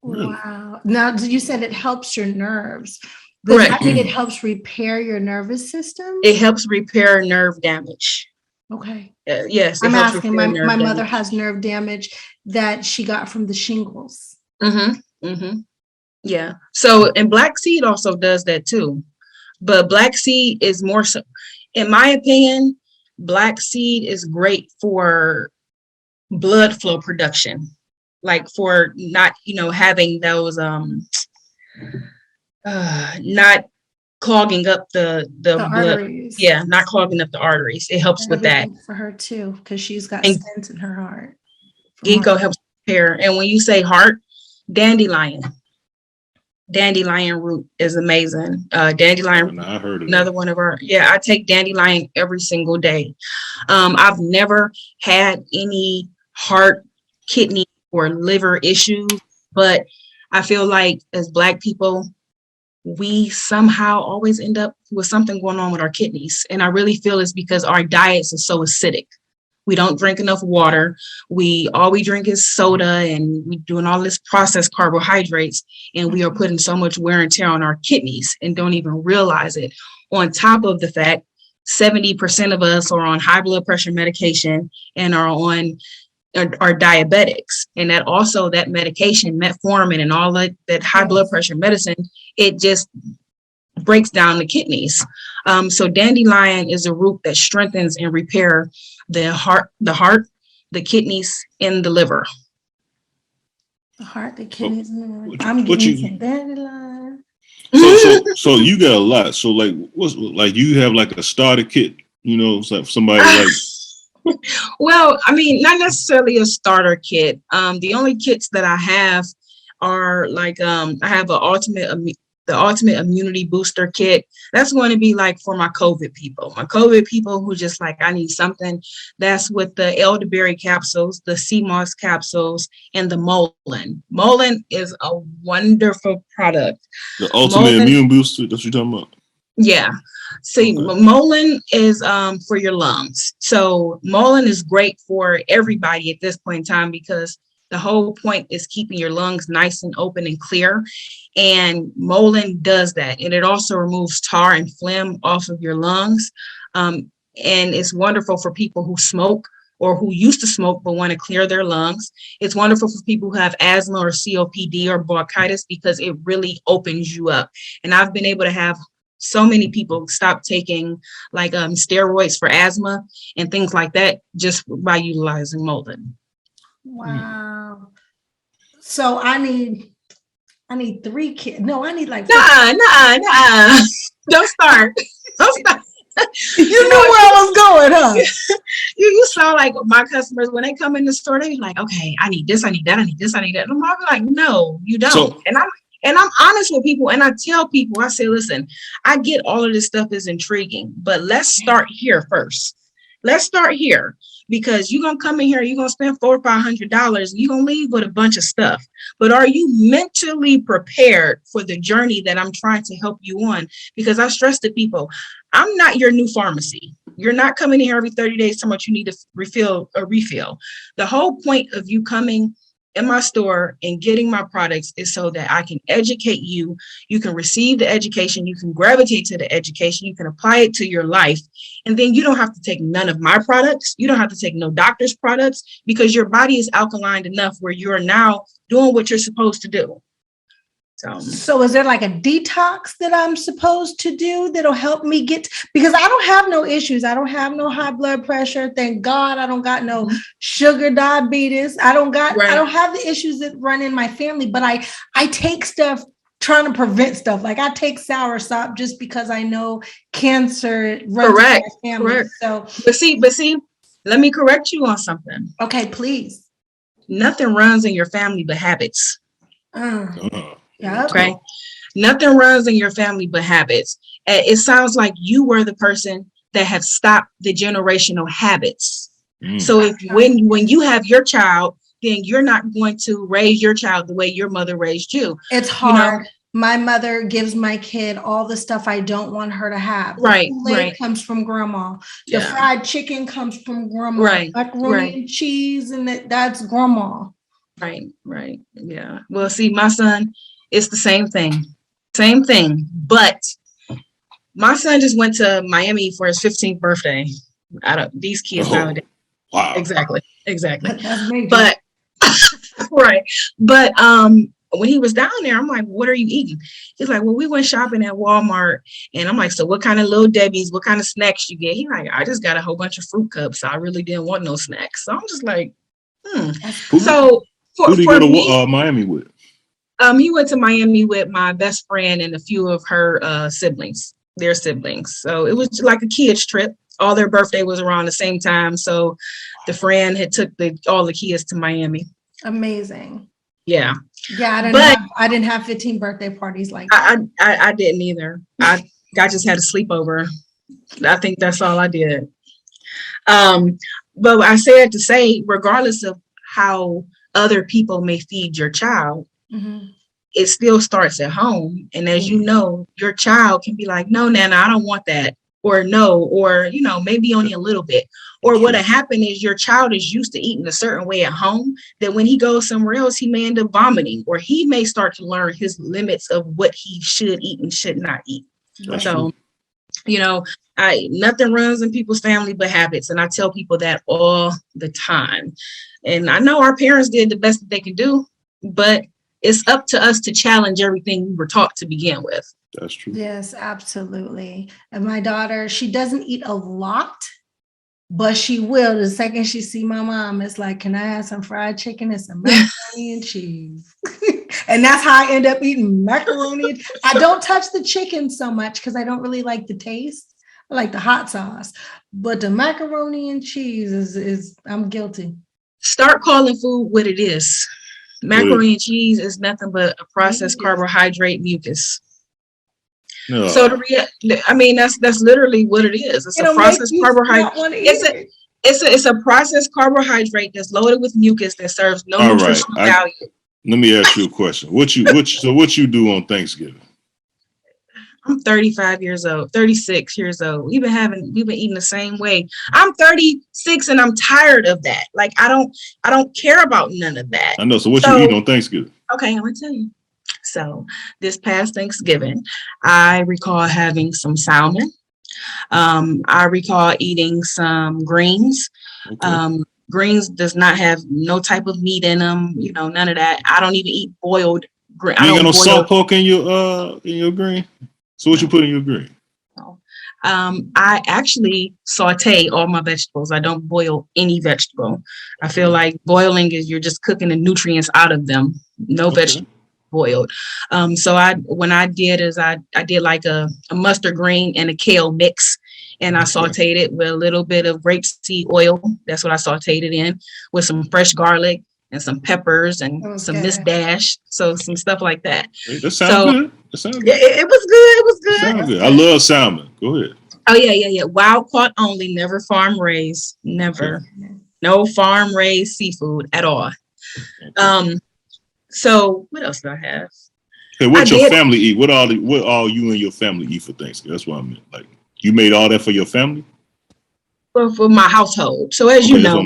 Speaker 2: Wow. Now, you said it helps your nerves. Does that mean it helps repair your nervous system?
Speaker 3: It helps repair nerve damage.
Speaker 2: Okay.
Speaker 3: Yes.
Speaker 2: I'm asking, my mother has nerve damage that she got from the shingles.
Speaker 3: Yeah. So, and black seed also does that too. But black seed is more so, in my opinion, black seed is great for blood flow production. Like for not, having those, not clogging up the blood.
Speaker 2: Arteries.
Speaker 3: Yeah, not clogging up the arteries. It helps with that.
Speaker 2: For her too, because she's got stents in her heart.
Speaker 3: Ginkgo helps repair. And when you say heart, dandelion root is amazing. Dandelion,
Speaker 4: I heard of
Speaker 3: another one of our, I take dandelion every single day. I've never had any heart, kidney, or liver issues, but I feel like as Black people, we somehow always end up with something going on with our kidneys. And I really feel it's because our diets are so acidic. We don't drink enough water. All we drink is soda, and we're doing all this processed carbohydrates, and we are putting so much wear and tear on our kidneys and don't even realize it. On top of the fact, 70% of us are on high blood pressure medication and are diabetics. And that also, that medication, metformin and all that high blood pressure medicine, it just breaks down the kidneys. So dandelion is a root that strengthens and repair the heart, the kidneys, and the liver.
Speaker 2: The heart, the kidneys, and the liver. I'm getting some dandelion.
Speaker 4: So you got a lot. So what's you have a starter kit, so somebody
Speaker 3: Well, I mean, not necessarily a starter kit. The only kits that I have are I have the ultimate immunity booster kit. That's going to be for my COVID people who just I need something. That's with the elderberry capsules, the Cmos capsules, and the Molin. Molin is a wonderful product.
Speaker 4: The ultimate immune booster, that's what you're talking about?
Speaker 3: Yeah. See, Molin is for your lungs. So Molin is great for everybody at this point in time, because the whole point is keeping your lungs nice and open and clear. And Molin does that. And it also removes tar and phlegm off of your lungs. And it's wonderful for people who smoke or who used to smoke but want to clear their lungs. It's wonderful for people who have asthma or COPD or bronchitis, because it really opens you up. And I've been able to have so many people stop taking steroids for asthma and things like that just by utilizing Molin.
Speaker 2: Wow. So I need 3 kids. No, I need
Speaker 3: Nah. Don't start.
Speaker 2: You knew where I was going, huh?
Speaker 3: You saw my customers when they come in the store, they be like, okay, I need this, I need that, I need this, I need that. And I'm like, no, you don't. So, and I'm honest with people, and I tell people, I say, listen, I get all of this stuff is intriguing, but let's start here first. Let's start here, because you're going to come in here, you're going to spend $400 or $500, you're going to leave with a bunch of stuff. But are you mentally prepared for the journey that I'm trying to help you on? Because I stress to people, I'm not your new pharmacy. You're not coming in here every 30 days so much you need to refill. The whole point of you coming in my store and getting my products is so that I can educate you. You can receive the education, you can gravitate to the education, you can apply it to your life. And then you don't have to take none of my products. You don't have to take no doctor's products, because your body is alkaline enough where you are now doing what you're supposed to do.
Speaker 2: So is there a detox that I'm supposed to do that'll help me because I don't have no issues. I don't have no high blood pressure. Thank God. I don't got no sugar, diabetes. I don't have the issues that run in my family, but I take stuff trying to prevent stuff. I take soursop just because I know cancer runs in my family.
Speaker 3: Correct.
Speaker 2: So,
Speaker 3: but see, let me correct you on something.
Speaker 2: Okay, please.
Speaker 3: Nothing runs in your family but habits.
Speaker 2: Yeah.
Speaker 3: Okay. Nothing runs in your family but habits. It sounds like you were the person that have stopped the generational habits. So when you have your child, then you're not going to raise your child the way your mother raised you.
Speaker 2: It's hard. My mother gives my kid all the stuff I don't want her to have.
Speaker 3: Right,
Speaker 2: The Kool-Aid
Speaker 3: right.
Speaker 2: comes from grandma. The
Speaker 3: Yeah.
Speaker 2: fried chicken comes from grandma.
Speaker 3: Right,
Speaker 2: Macaroni
Speaker 3: right.
Speaker 2: and cheese, and that's grandma.
Speaker 3: Right, right. Yeah. Well, see, my son, it's the same thing. Same thing. But my son just went to Miami for his 15th birthday. These kids nowadays.
Speaker 4: Wow.
Speaker 3: Exactly.
Speaker 2: That's major.
Speaker 3: But right. But when he was down there, I'm like, what are you eating? He's like, well, we went shopping at Walmart. And I'm like, so what kind of Little Debbie's, what kind of snacks you get? He's like, I just got a whole bunch of fruit cups. I really didn't want no snacks. So I'm just like, So
Speaker 4: who did you go to
Speaker 3: me,
Speaker 4: Miami with?
Speaker 3: He went to Miami with my best friend and a few of her siblings, their siblings. So it was like a kids trip. All their birthday was around the same time. So the friend had took all the kids to Miami.
Speaker 2: Amazing.
Speaker 3: Yeah.
Speaker 2: Yeah, I didn't have 15 birthday parties like that.
Speaker 3: I didn't either. I just had a sleepover. I think that's all I did. But I said to say, regardless of how other people may feed your child, it still starts at home. And as you know, your child can be like, no, Nana, I don't want that. Or no, or, maybe only a little bit. Or what'll happen is your child is used to eating a certain way at home that when he goes somewhere else, he may end up vomiting, or he may start to learn his limits of what he should eat and should not eat.
Speaker 4: That's
Speaker 3: So,
Speaker 4: true.
Speaker 3: nothing runs in people's family but habits. And I tell people that all the time. And I know our parents did the best that they can do, but it's up to us to challenge everything we were taught to begin with.
Speaker 4: That's true.
Speaker 2: Yes, absolutely. And my daughter, she doesn't eat a lot, but she will. The second she see my mom, it's like, can I have some fried chicken and some macaroni and cheese? And that's how I end up eating macaroni. I don't touch the chicken so much because I don't really like the taste. I like the hot sauce, but the macaroni and cheese is I'm guilty.
Speaker 3: Start calling food what it is. Macaroni and cheese is nothing but a processed carbohydrate mucus.
Speaker 4: No.
Speaker 3: So that's literally what it is. It's a processed carbohydrate. It's a processed carbohydrate that's loaded with mucus that serves no nutritional value.
Speaker 4: Let me ask you a question. What you do on Thanksgiving?
Speaker 3: I'm 36 years old. We've been eating the same way. I'm 36 and I'm tired of that. Like I don't care about none of that.
Speaker 4: I know. So what you eat on Thanksgiving?
Speaker 3: Okay, I'm gonna tell you. So this past Thanksgiving, I recall having some salmon. I recall eating some greens. Okay. Greens does not have no type of meat in them. None of that. I don't even eat boiled green. You
Speaker 4: ain't got no salt pork in your green. So what you put in your green?
Speaker 3: I actually saute all my vegetables. I don't boil any vegetable. I feel like boiling is you're just cooking the nutrients out of them. No vegetable boiled. So I did like a mustard green and a kale mix, and I sauteed it with a little bit of rapeseed oil. That's what I sauteed it in, with some fresh garlic and some peppers and some Miss Dash. So some stuff like that.
Speaker 4: That sounds good.
Speaker 3: Yeah, it was good. It was good.
Speaker 4: Sounds good. I love salmon. Go ahead.
Speaker 3: Oh yeah. Wild caught only, never farm raised. Never. No farm raised seafood at all. So what else do I have?
Speaker 4: Hey, what your family eat? What all you and your family eat for Thanksgiving? That's what I meant. Like, you made all that for your family?
Speaker 3: For my household. So as you know,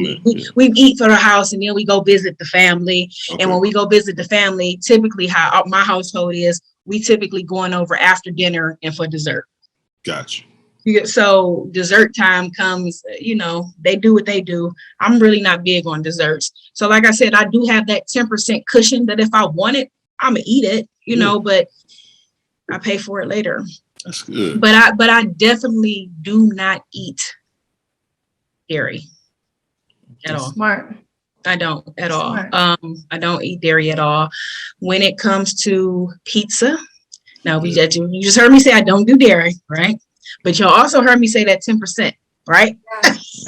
Speaker 3: we eat for the house and then we go visit the family. Okay. And when we go visit the family, typically how my household is, we typically going over after dinner and for dessert.
Speaker 4: Gotcha.
Speaker 3: So dessert time comes, they do what they do. I'm really not big on desserts. So like I said, I do have that 10% cushion that if I want it, I'm gonna eat it, but I pay for it later.
Speaker 4: That's good.
Speaker 3: But I definitely do not eat dairy at all.
Speaker 2: Smart.
Speaker 3: I don't at all. I don't eat dairy at all. When it comes to pizza, now you just heard me say I don't do dairy, right? But y'all also heard me say that 10%, right?
Speaker 2: Yes.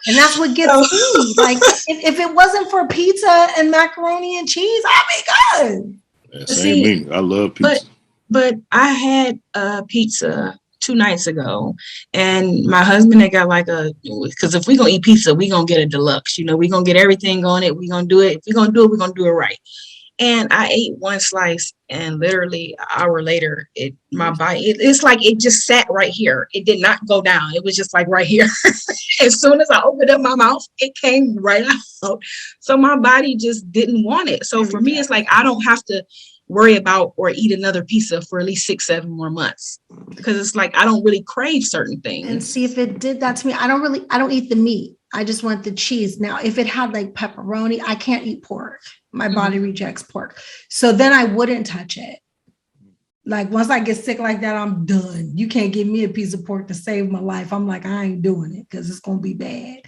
Speaker 2: And that's what gets me. Like if it wasn't for pizza and macaroni and cheese, I'd be good.
Speaker 4: Yeah, same me. I love pizza.
Speaker 3: But I had pizza 2 nights ago, and my husband had got because if we're gonna eat pizza, we're gonna get a deluxe. We're gonna get everything on it. We're gonna do it. If we're gonna do it, we're gonna do it right. And I ate one slice And literally an hour later, my body, it's like it just sat right here. It did not go down. It was just like right here. As soon as I opened up my mouth, it came right out. So my body just didn't want it. So for me, it's like I don't have to worry about or eat another pizza for at least 6-7 more months, because it's like I don't really crave certain things.
Speaker 2: And see, if it did that to me, I don't eat the meat. I just want the cheese. Now, if it had like pepperoni, I can't eat pork. My body rejects pork. So then I wouldn't touch it. Like once I get sick like that, I'm done. You can't give me a piece of pork to save my life. I'm like, I ain't doing it because it's going to be bad.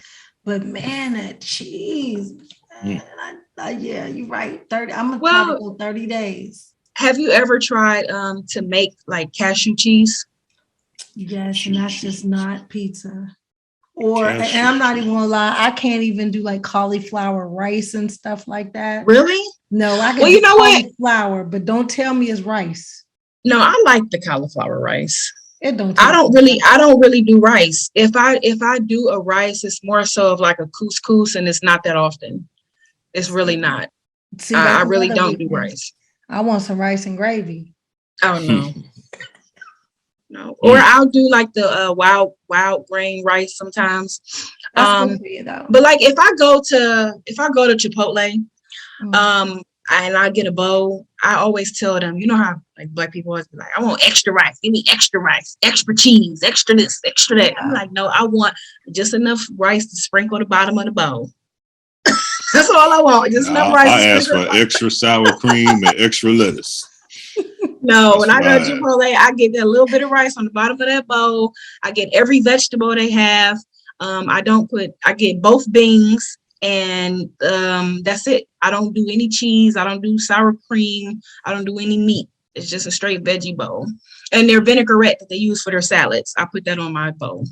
Speaker 2: But man, that cheese, man, yeah, you're right. I'm going to try to go 30 days.
Speaker 3: Have you ever tried to make like cashew cheese?
Speaker 2: Yes, and that's just not pizza. And I'm not even gonna lie, I can't even do like cauliflower rice and stuff like that.
Speaker 3: Really?
Speaker 2: No, I can
Speaker 3: do
Speaker 2: cauliflower, but don't tell me it's rice.
Speaker 3: No, I like the cauliflower rice.
Speaker 2: I don't
Speaker 3: really do rice. If I do a rice, it's more so of like a couscous, and it's not that often. It's really not. See, I really don't do rice.
Speaker 2: I want some rice and gravy.
Speaker 3: Oh no. No. Or I'll do like the wild grain rice sometimes.
Speaker 2: That's good for you, though.
Speaker 3: But like if I go to Chipotle, and I get a bowl, I always tell them, you know how like Black people always be like, I want extra rice, give me extra rice, extra cheese, extra this, extra that. I'm like, no, I want just enough rice to sprinkle the bottom of the bowl. That's all I want. Just enough rice.
Speaker 4: I ask for extra sour cream and extra lettuce.
Speaker 3: No, when I go to Chipotle, I get a little bit of rice on the bottom of that bowl. I get every vegetable they have. I get both beans, and that's it. I don't do any cheese. I don't do sour cream. I don't do any meat. It's just a straight veggie bowl. And their vinaigrette that they use for their salads, I put that on my bowl.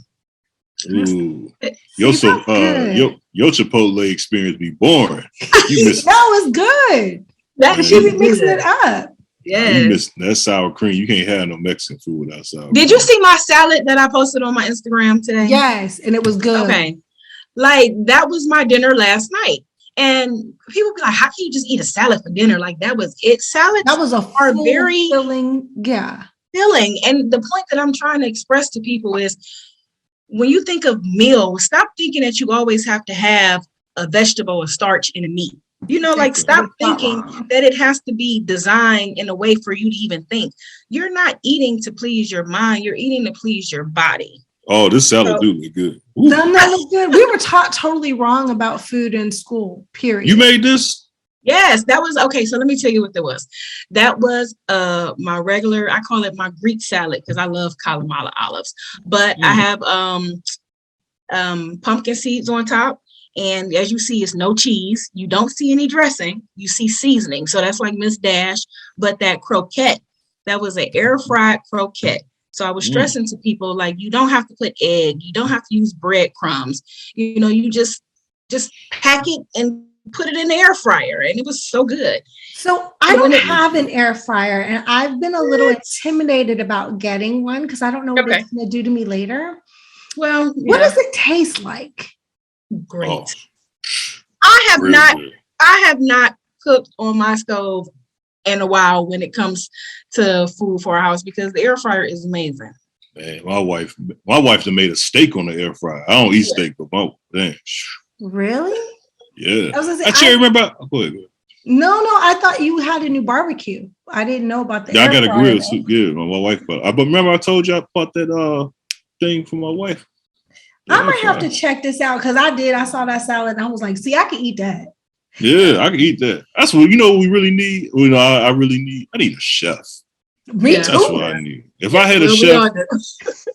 Speaker 4: Ooh. Your Chipotle experience be boring. You miss
Speaker 2: no, it's good. That she be mixing it up.
Speaker 3: Yeah,
Speaker 4: you miss that sour cream. You can't have no Mexican food without sour cream.
Speaker 3: Did you see my salad that I posted on my Instagram today?
Speaker 2: Yes, and it was good.
Speaker 3: Okay, like that was my dinner last night, and people be like, "How can you just eat a salad for dinner?" Like that was it. Salads
Speaker 2: that was
Speaker 3: are very
Speaker 2: filling. Yeah,
Speaker 3: filling. And the point that I'm trying to express to people is, when you think of meal, stop thinking that you always have to have a vegetable, a starch, and a meat. You know, like stop thinking that it has to be designed in a way for you to even think. You're not eating to please your mind. You're eating to please your body.
Speaker 4: Oh, this salad do look good.
Speaker 2: Ooh. No, look good. We were taught totally wrong about food in school, period.
Speaker 4: You made this?
Speaker 3: Yes, that was okay. So let me tell you what that was. That was my regular, I call it my Greek salad because I love Kalamata olives. But I have pumpkin seeds on top. And as you see, it's no cheese. You don't see any dressing. You see seasoning. So that's like Miss Dash. But that croquette, that was an air fried croquette. So I was stressing to people, like, you don't have to put egg. You don't have to use breadcrumbs. You know, you just pack it and put it in the air fryer. And it was so good.
Speaker 2: So I don't have an air fryer. And I've been a little intimidated about getting one because I don't know what it's going to do to me later.
Speaker 3: Well,
Speaker 2: what does it taste like?
Speaker 3: Great.
Speaker 4: Oh,
Speaker 3: I have not cooked on my stove in a while when it comes to food for our house because the air fryer is amazing.
Speaker 4: Man, my wife done made a steak on the air fryer. I don't eat steak, but damn.
Speaker 2: Really?
Speaker 4: Yeah. I can't remember. Go ahead.
Speaker 2: No, I thought you had a new barbecue. I didn't know about the
Speaker 4: air fryer. I got a grill too. Yeah, my wife. But remember I told you I bought that thing for my wife.
Speaker 2: I might have to check this out because I saw that salad and I was like, see, I can eat that.
Speaker 4: Yeah, I can eat that. That's what, what we really need. I need a chef.
Speaker 2: Me too.
Speaker 4: That's what I need. If I had a chef,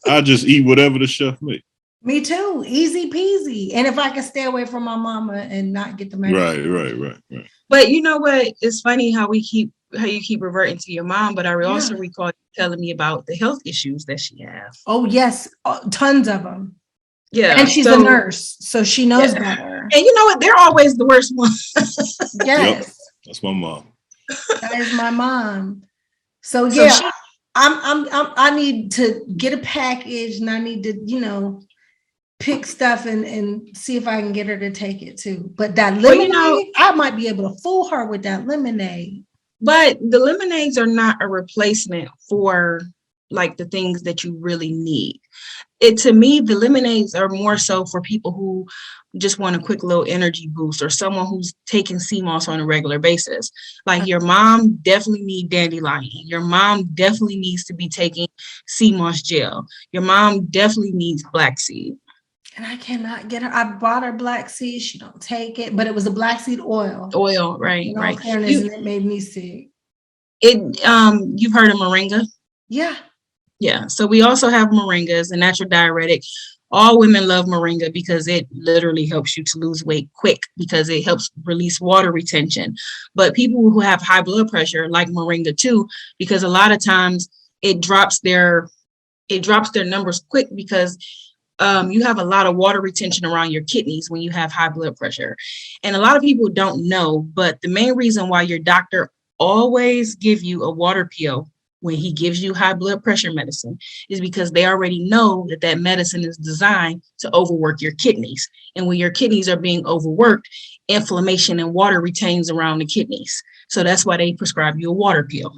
Speaker 4: I just eat whatever the chef make.
Speaker 2: Me too. Easy peasy. And if I can stay away from my mama and not get the money.
Speaker 4: Right.
Speaker 3: But you know what? It's funny how you keep reverting to your mom, but I also recall you telling me about the health issues that she has.
Speaker 2: Oh, yes. Tons of them.
Speaker 3: Yeah.
Speaker 2: And she's a nurse, so she knows better.
Speaker 3: And you know what? They're always the worst ones.
Speaker 2: Yes.
Speaker 4: Yep. That's my mom.
Speaker 2: That is my mom. So yeah, I need to get a package and I need to, pick stuff and see if I can get her to take it too. But that lemonade, I might be able to fool her with that lemonade.
Speaker 3: But the lemonades are not a replacement for like the things that you really need. To me, the lemonades are more so for people who just want a quick little energy boost, or someone who's taking Cmos on a regular basis. Like your mom definitely needs dandelion. Your mom definitely needs to be taking Cmos gel. Your mom definitely needs black seed.
Speaker 2: And I cannot get her. I bought her black seed. She don't take it, but it was a black seed oil.
Speaker 3: Oil, right,
Speaker 2: In all
Speaker 3: right.
Speaker 2: fairness, and it made me sick.
Speaker 3: You've heard of Moringa?
Speaker 2: Yeah.
Speaker 3: Yeah. So we also have Moringa as a natural diuretic. All women love Moringa because it literally helps you to lose weight quick, because it helps release water retention. But people who have high blood pressure like Moringa too, because a lot of times it drops their numbers quick, because you have a lot of water retention around your kidneys when you have high blood pressure. And a lot of people don't know, but the main reason why your doctor always give you a water pill when he gives you high blood pressure medicine is because they already know that that medicine is designed to overwork your kidneys. And when your kidneys are being overworked, inflammation and water retains around the kidneys. So that's why they prescribe you a water pill.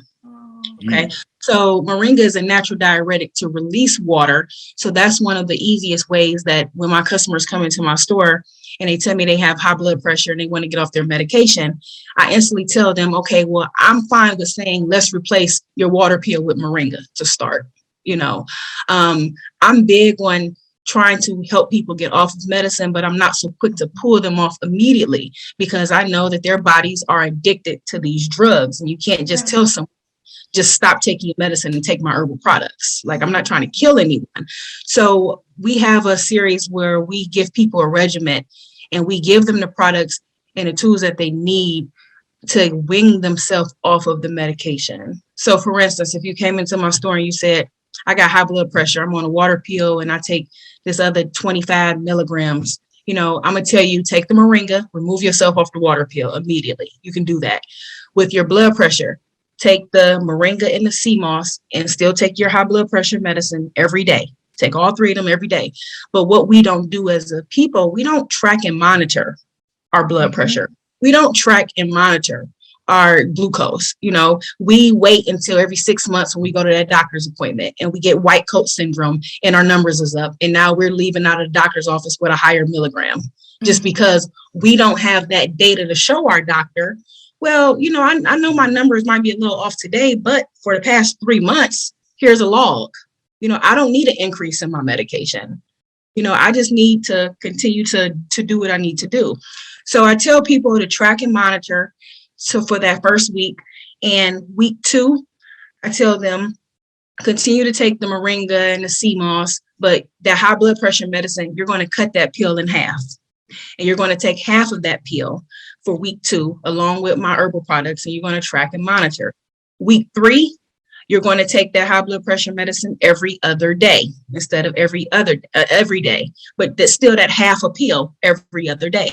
Speaker 3: Okay. So Moringa is a natural diuretic to release water. So that's one of the easiest ways that when my customers come into my store and they tell me they have high blood pressure and they want to get off their medication, I instantly tell them, okay, well, I'm fine with saying, let's replace your water pill with Moringa to start. I'm big on trying to help people get off of medicine, but I'm not so quick to pull them off immediately, because I know that their bodies are addicted to these drugs, and you can't just tell someone, just stop taking your medicine and take my herbal products. Like, I'm not trying to kill anyone. So we have a series where we give people a regimen, and we give them the products and the tools that they need to wing themselves off of the medication. So for instance, if you came into my store and you said, I got high blood pressure, I'm on a water pill, and I take this other 25 milligrams, I'm going to tell you, take the Moringa, remove yourself off the water pill immediately. You can do that. With your blood pressure, take the Moringa and the Cmos and still take your high blood pressure medicine every day. Take all three of them every day. But what we don't do as a people, we don't track and monitor our blood pressure. We don't track and monitor our glucose. We wait until every 6 months when we go to that doctor's appointment and we get white coat syndrome and our numbers is up. And now we're leaving out of the doctor's office with a higher milligram, just because we don't have that data to show our doctor. Well, I know my numbers might be a little off today, but for the past 3 months, here's a log. I don't need an increase in my medication. I just need to continue to do what I need to do. So I tell people to track and monitor. So for that first week, and week 2, I tell them continue to take the Moringa and the Cmos, but that high blood pressure medicine, you're going to cut that pill in half. And you're going to take half of that pill for week 2, along with my herbal products, and you're going to track and monitor. Week 3, you're going to take that high blood pressure medicine every other day instead of every day, but that's still that half a pill every other day.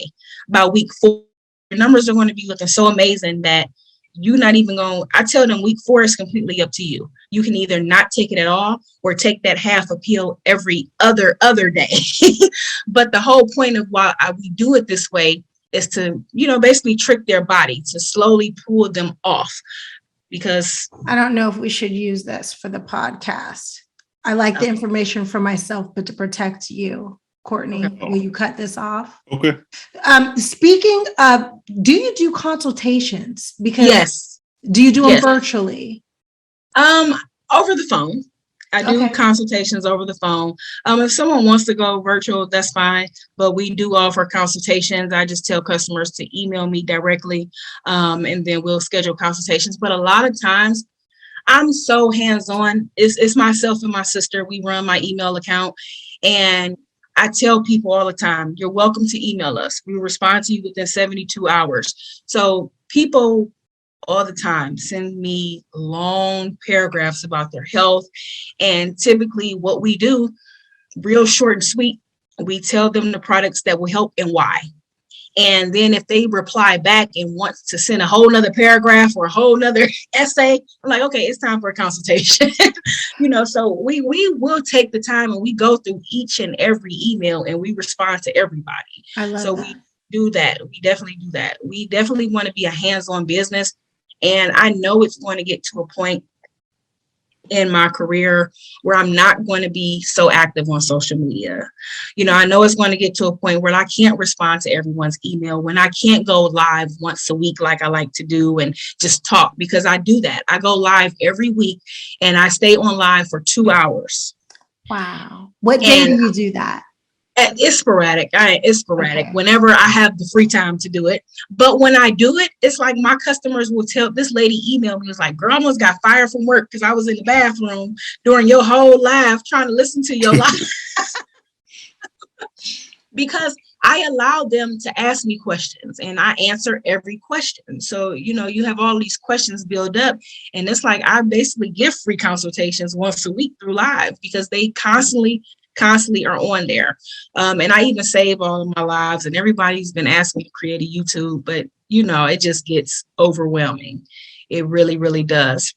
Speaker 3: By week 4, your numbers are going to be looking so amazing that you're not even going. I tell them week 4 is completely up to you. You can either not take it at all or take that half a pill every other day. But the whole point of why we do it this way is to, basically trick their body to slowly pull them off. Because
Speaker 2: I don't know if we should use this for the podcast. I like the information for myself, but to protect you, Courtney, will you cut this off?
Speaker 4: Okay.
Speaker 2: Speaking of, do you do consultations? Because
Speaker 3: yes.
Speaker 2: Do you do them virtually?
Speaker 3: Over the phone. I do consultations over the phone. If someone wants to go virtual, that's fine. But we do offer consultations. I just tell customers to email me directly, and then we'll schedule consultations. But a lot of times, I'm so hands-on. It's myself and my sister. We run my email account, and I tell people all the time, you're welcome to email us. We respond to you within 72 hours. So people all the time send me long paragraphs about their health. And typically what we do, real short and sweet, we tell them the products that will help and why. And then if they reply back and want to send a whole nother paragraph or a whole nother essay, I'm like, okay, it's time for a consultation. So we will take the time and we go through each and every email and we respond to everybody.
Speaker 2: I love that.
Speaker 3: We do that. We definitely do that. We definitely want to be a hands-on business. And I know it's going to get to a point in my career where I'm not going to be so active on social media. You know, I know it's going to get to a point where I can't respond to everyone's email, when I can't go live once a week like I like to do and just talk, because I do that. I go live every week and I stay on live for 2 hours.
Speaker 2: Wow. What day do you do that?
Speaker 3: It's sporadic. It's sporadic.
Speaker 2: Okay.
Speaker 3: Whenever I have the free time to do it. But when I do it, it's like my customers will tell. This lady emailed me, was like, girl, I almost got fired from work because I was in the bathroom during your whole live trying to listen to your live. Because I allow them to ask me questions and I answer every question. So, you know, you have all these questions build up, and it's like I basically give free consultations once a week through live, because they constantly are on there. And I even save all of my lives, and everybody's been asking me to create a YouTube, but you know, it just gets overwhelming. It really, really does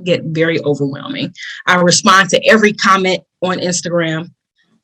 Speaker 3: get very overwhelming. I respond to every comment on Instagram.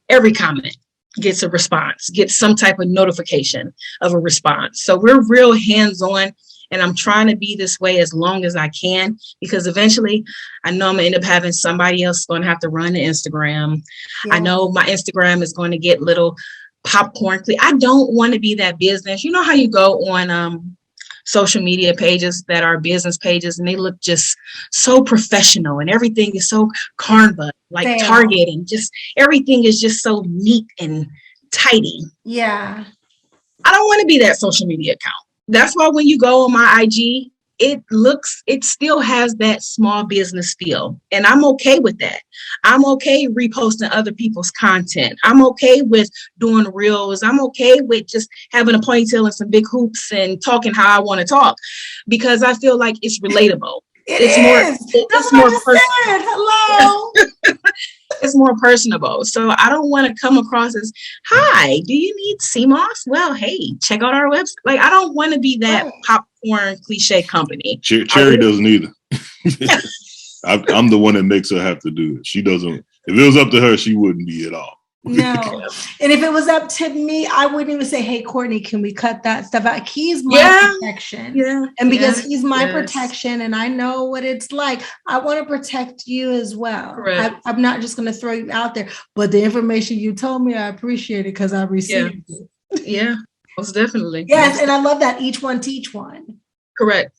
Speaker 3: Every comment gets a response, gets some type of notification of a response. So we're real hands-on. And I'm trying to be this way as long as I can, because eventually I know I'm going to end up having somebody else going to have to run the Instagram.
Speaker 2: Yeah.
Speaker 3: I know my Instagram is going to get little popcorn. I don't want to be that business. You know how you go on social media pages that are business pages and they look just so professional and everything is so Canva, like Target, and just everything is just so neat and tidy.
Speaker 2: Yeah.
Speaker 3: I don't want to be that social media account. That's why when you go on my IG, it still has that small business feel. And I'm okay with that. I'm okay reposting other people's content. I'm okay with doing reels. I'm okay with just having a ponytail and some big hoops and talking how I want to talk, because I feel like it's relatable. It's more personal.
Speaker 2: Hello.
Speaker 3: It's more personable. So I don't want to come across as, hi, do you need Cmos? Well, hey, check out our website. Like, I don't want to be that popcorn cliche company.
Speaker 4: Cherie doesn't either. I'm the one that makes her have to do it. She doesn't. If it was up to her, she wouldn't be at all.
Speaker 2: No. And if it was up to me, I wouldn't even say, hey, Courtney, can we cut that stuff out? He's my protection.
Speaker 3: Yeah.
Speaker 2: And because he's my protection and I know what it's like, I want to protect you as well. I'm not just going to throw you out there. But the information you told me, I appreciate it because I received it.
Speaker 3: Yeah, most definitely.
Speaker 2: Yes. And I love that. Each one teach one.
Speaker 3: Correct.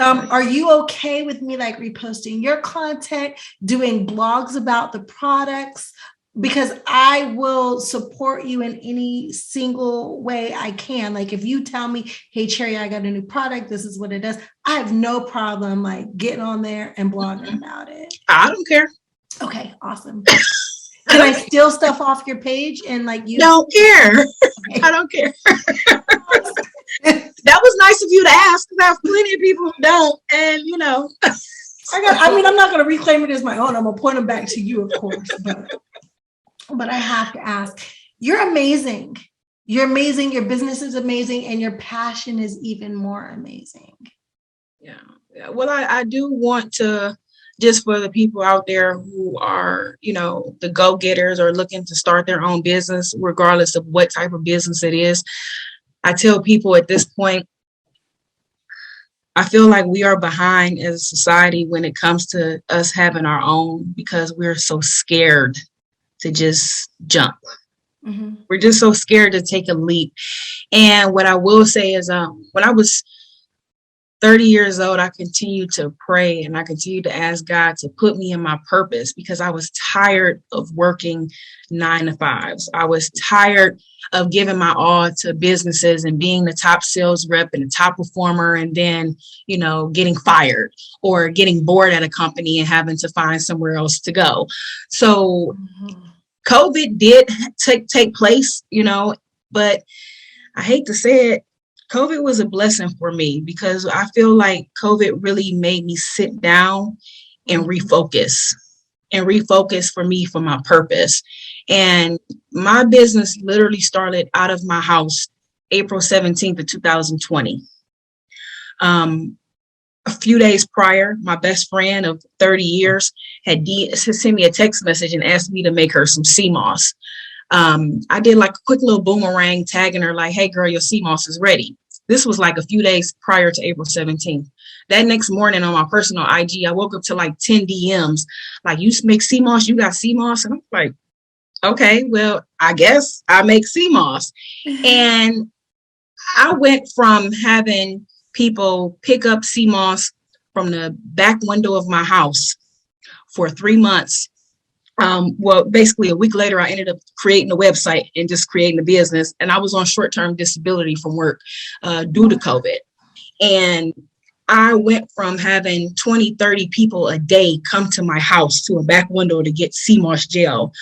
Speaker 2: Are you okay with me like reposting your content, doing blogs about the products? Because I will support you in any single way I can. Like if you tell me, hey, Cherie, I got a new product, this is what it does. I have no problem like getting on there and blogging about it.
Speaker 3: I don't care.
Speaker 2: Okay, awesome. Can I steal stuff off your page and like you
Speaker 3: don't care? Okay. I don't care. That was nice of you to ask, because I have plenty of people who don't, and you know. I'm not going to reclaim it as my own. I'm going to point them back to you, of course, but I have to ask. You're amazing. You're amazing. Your business is amazing, and your passion is even more amazing. Yeah. Well, I do want to, just for the people out there who are, you know, the go-getters or looking to start their own business, regardless of what type of business it is. I tell people at this point, I feel like we are behind as a society when it comes to us having our own, because we're so scared to just jump. Mm-hmm. We're just so scared to take a leap. And what I will say is when I was 30 years old, I continued to pray and I continued to ask God to put me in my purpose, because I was tired of working 9 to 5s. I was tired of giving my all to businesses and being the top sales rep and the top performer, and then, you know, getting fired or getting bored at a company and having to find somewhere else to go. So COVID did take place, you know, but I hate to say it, COVID was a blessing for me, because I feel like COVID really made me sit down and refocus for me, for my purpose. And my business literally started out of my house April 17th of 2020. A few days prior, my best friend of 30 years had sent me a text message and asked me to make her some Cmos. I did like a quick little boomerang tagging her like, hey girl, your Cmos is ready. This was like a few days prior to April 17th. That next morning on my personal IG, I woke up to like 10 DMs. Like, you make CMOS, you got CMOS? And I'm like, okay, well, I guess I make CMOS. And I went from having people pick up CMOS from the back window of my house for 3 months. Well, basically a week later, I ended up creating a website and just creating a business. And I was on short-term disability from work due to COVID. And I went from having 20, 30 people a day come to my house to a back window to get CMOS gel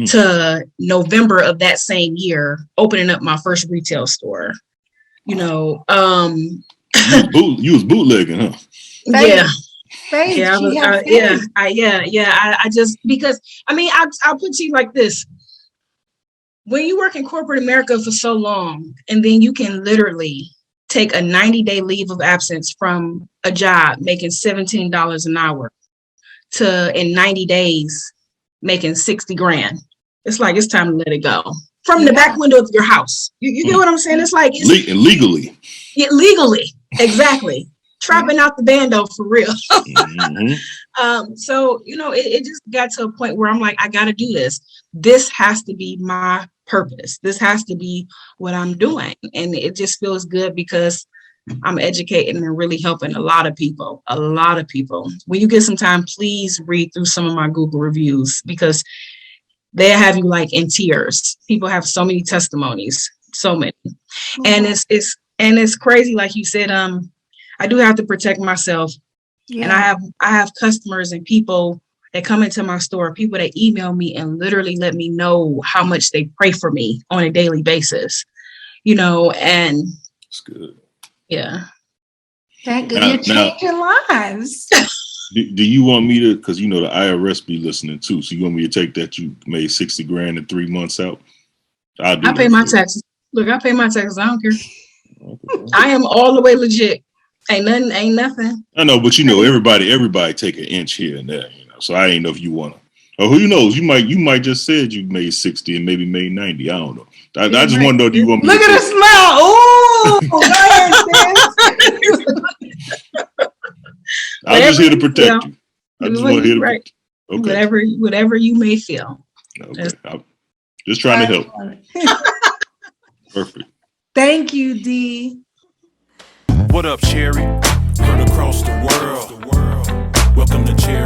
Speaker 3: to November of that same year, opening up my first retail store. You know,
Speaker 4: you was bootlegging, huh?
Speaker 3: Yeah.
Speaker 2: Faith,
Speaker 3: Yeah, I just, because, I mean, I'll put to you like this. When you work in corporate America for so long, and then you can literally take a 90-day leave of absence from a job making $17 an hour to in 90 days making 60 grand. It's like, it's time to let it go. From the back window of your house. You get what I'm saying? It's like,
Speaker 4: legally.
Speaker 3: Yeah, legally. Exactly. Trapping out the bando for real. So, you know, it just got to a point where I'm like, I got to do this. This has to be my purpose. This has to be what I'm doing. And it just feels good because I'm educating and really helping a lot of people. When you get some time, please read through some of my Google reviews, because they have you like in tears. People have so many testimonies, so many. And it's crazy. Like you said, I do have to protect myself. Yeah. And I have customers and people that come into my store, people that email me and literally let me know how much they pray for me on a daily basis, you know, and
Speaker 4: it's good.
Speaker 3: Yeah.
Speaker 2: Thank goodness you're changing lives.
Speaker 4: Do you want me to, because you know the IRS be listening too, so you want me to take that you made 60 grand in 3 months out? I
Speaker 3: pay my taxes. Look, I pay my taxes. I don't care. Okay. I am all the way legit. Ain't nothing.
Speaker 4: I know, but you know, everybody take an inch here and there, you know. So I ain't know if you wanna, or who knows, you might just said you made 60 and maybe made 90. I don't know. I just want to know, do you want me
Speaker 2: look
Speaker 4: to
Speaker 2: at the smile? Ooh,
Speaker 4: I'm just here to protect you. I just want to hear
Speaker 3: right. Okay. Whatever you may feel.
Speaker 4: Okay. I'm just trying to help. Perfect.
Speaker 2: Thank you, D.
Speaker 1: What up, Cherie? Heard across the world. Welcome to Cherie.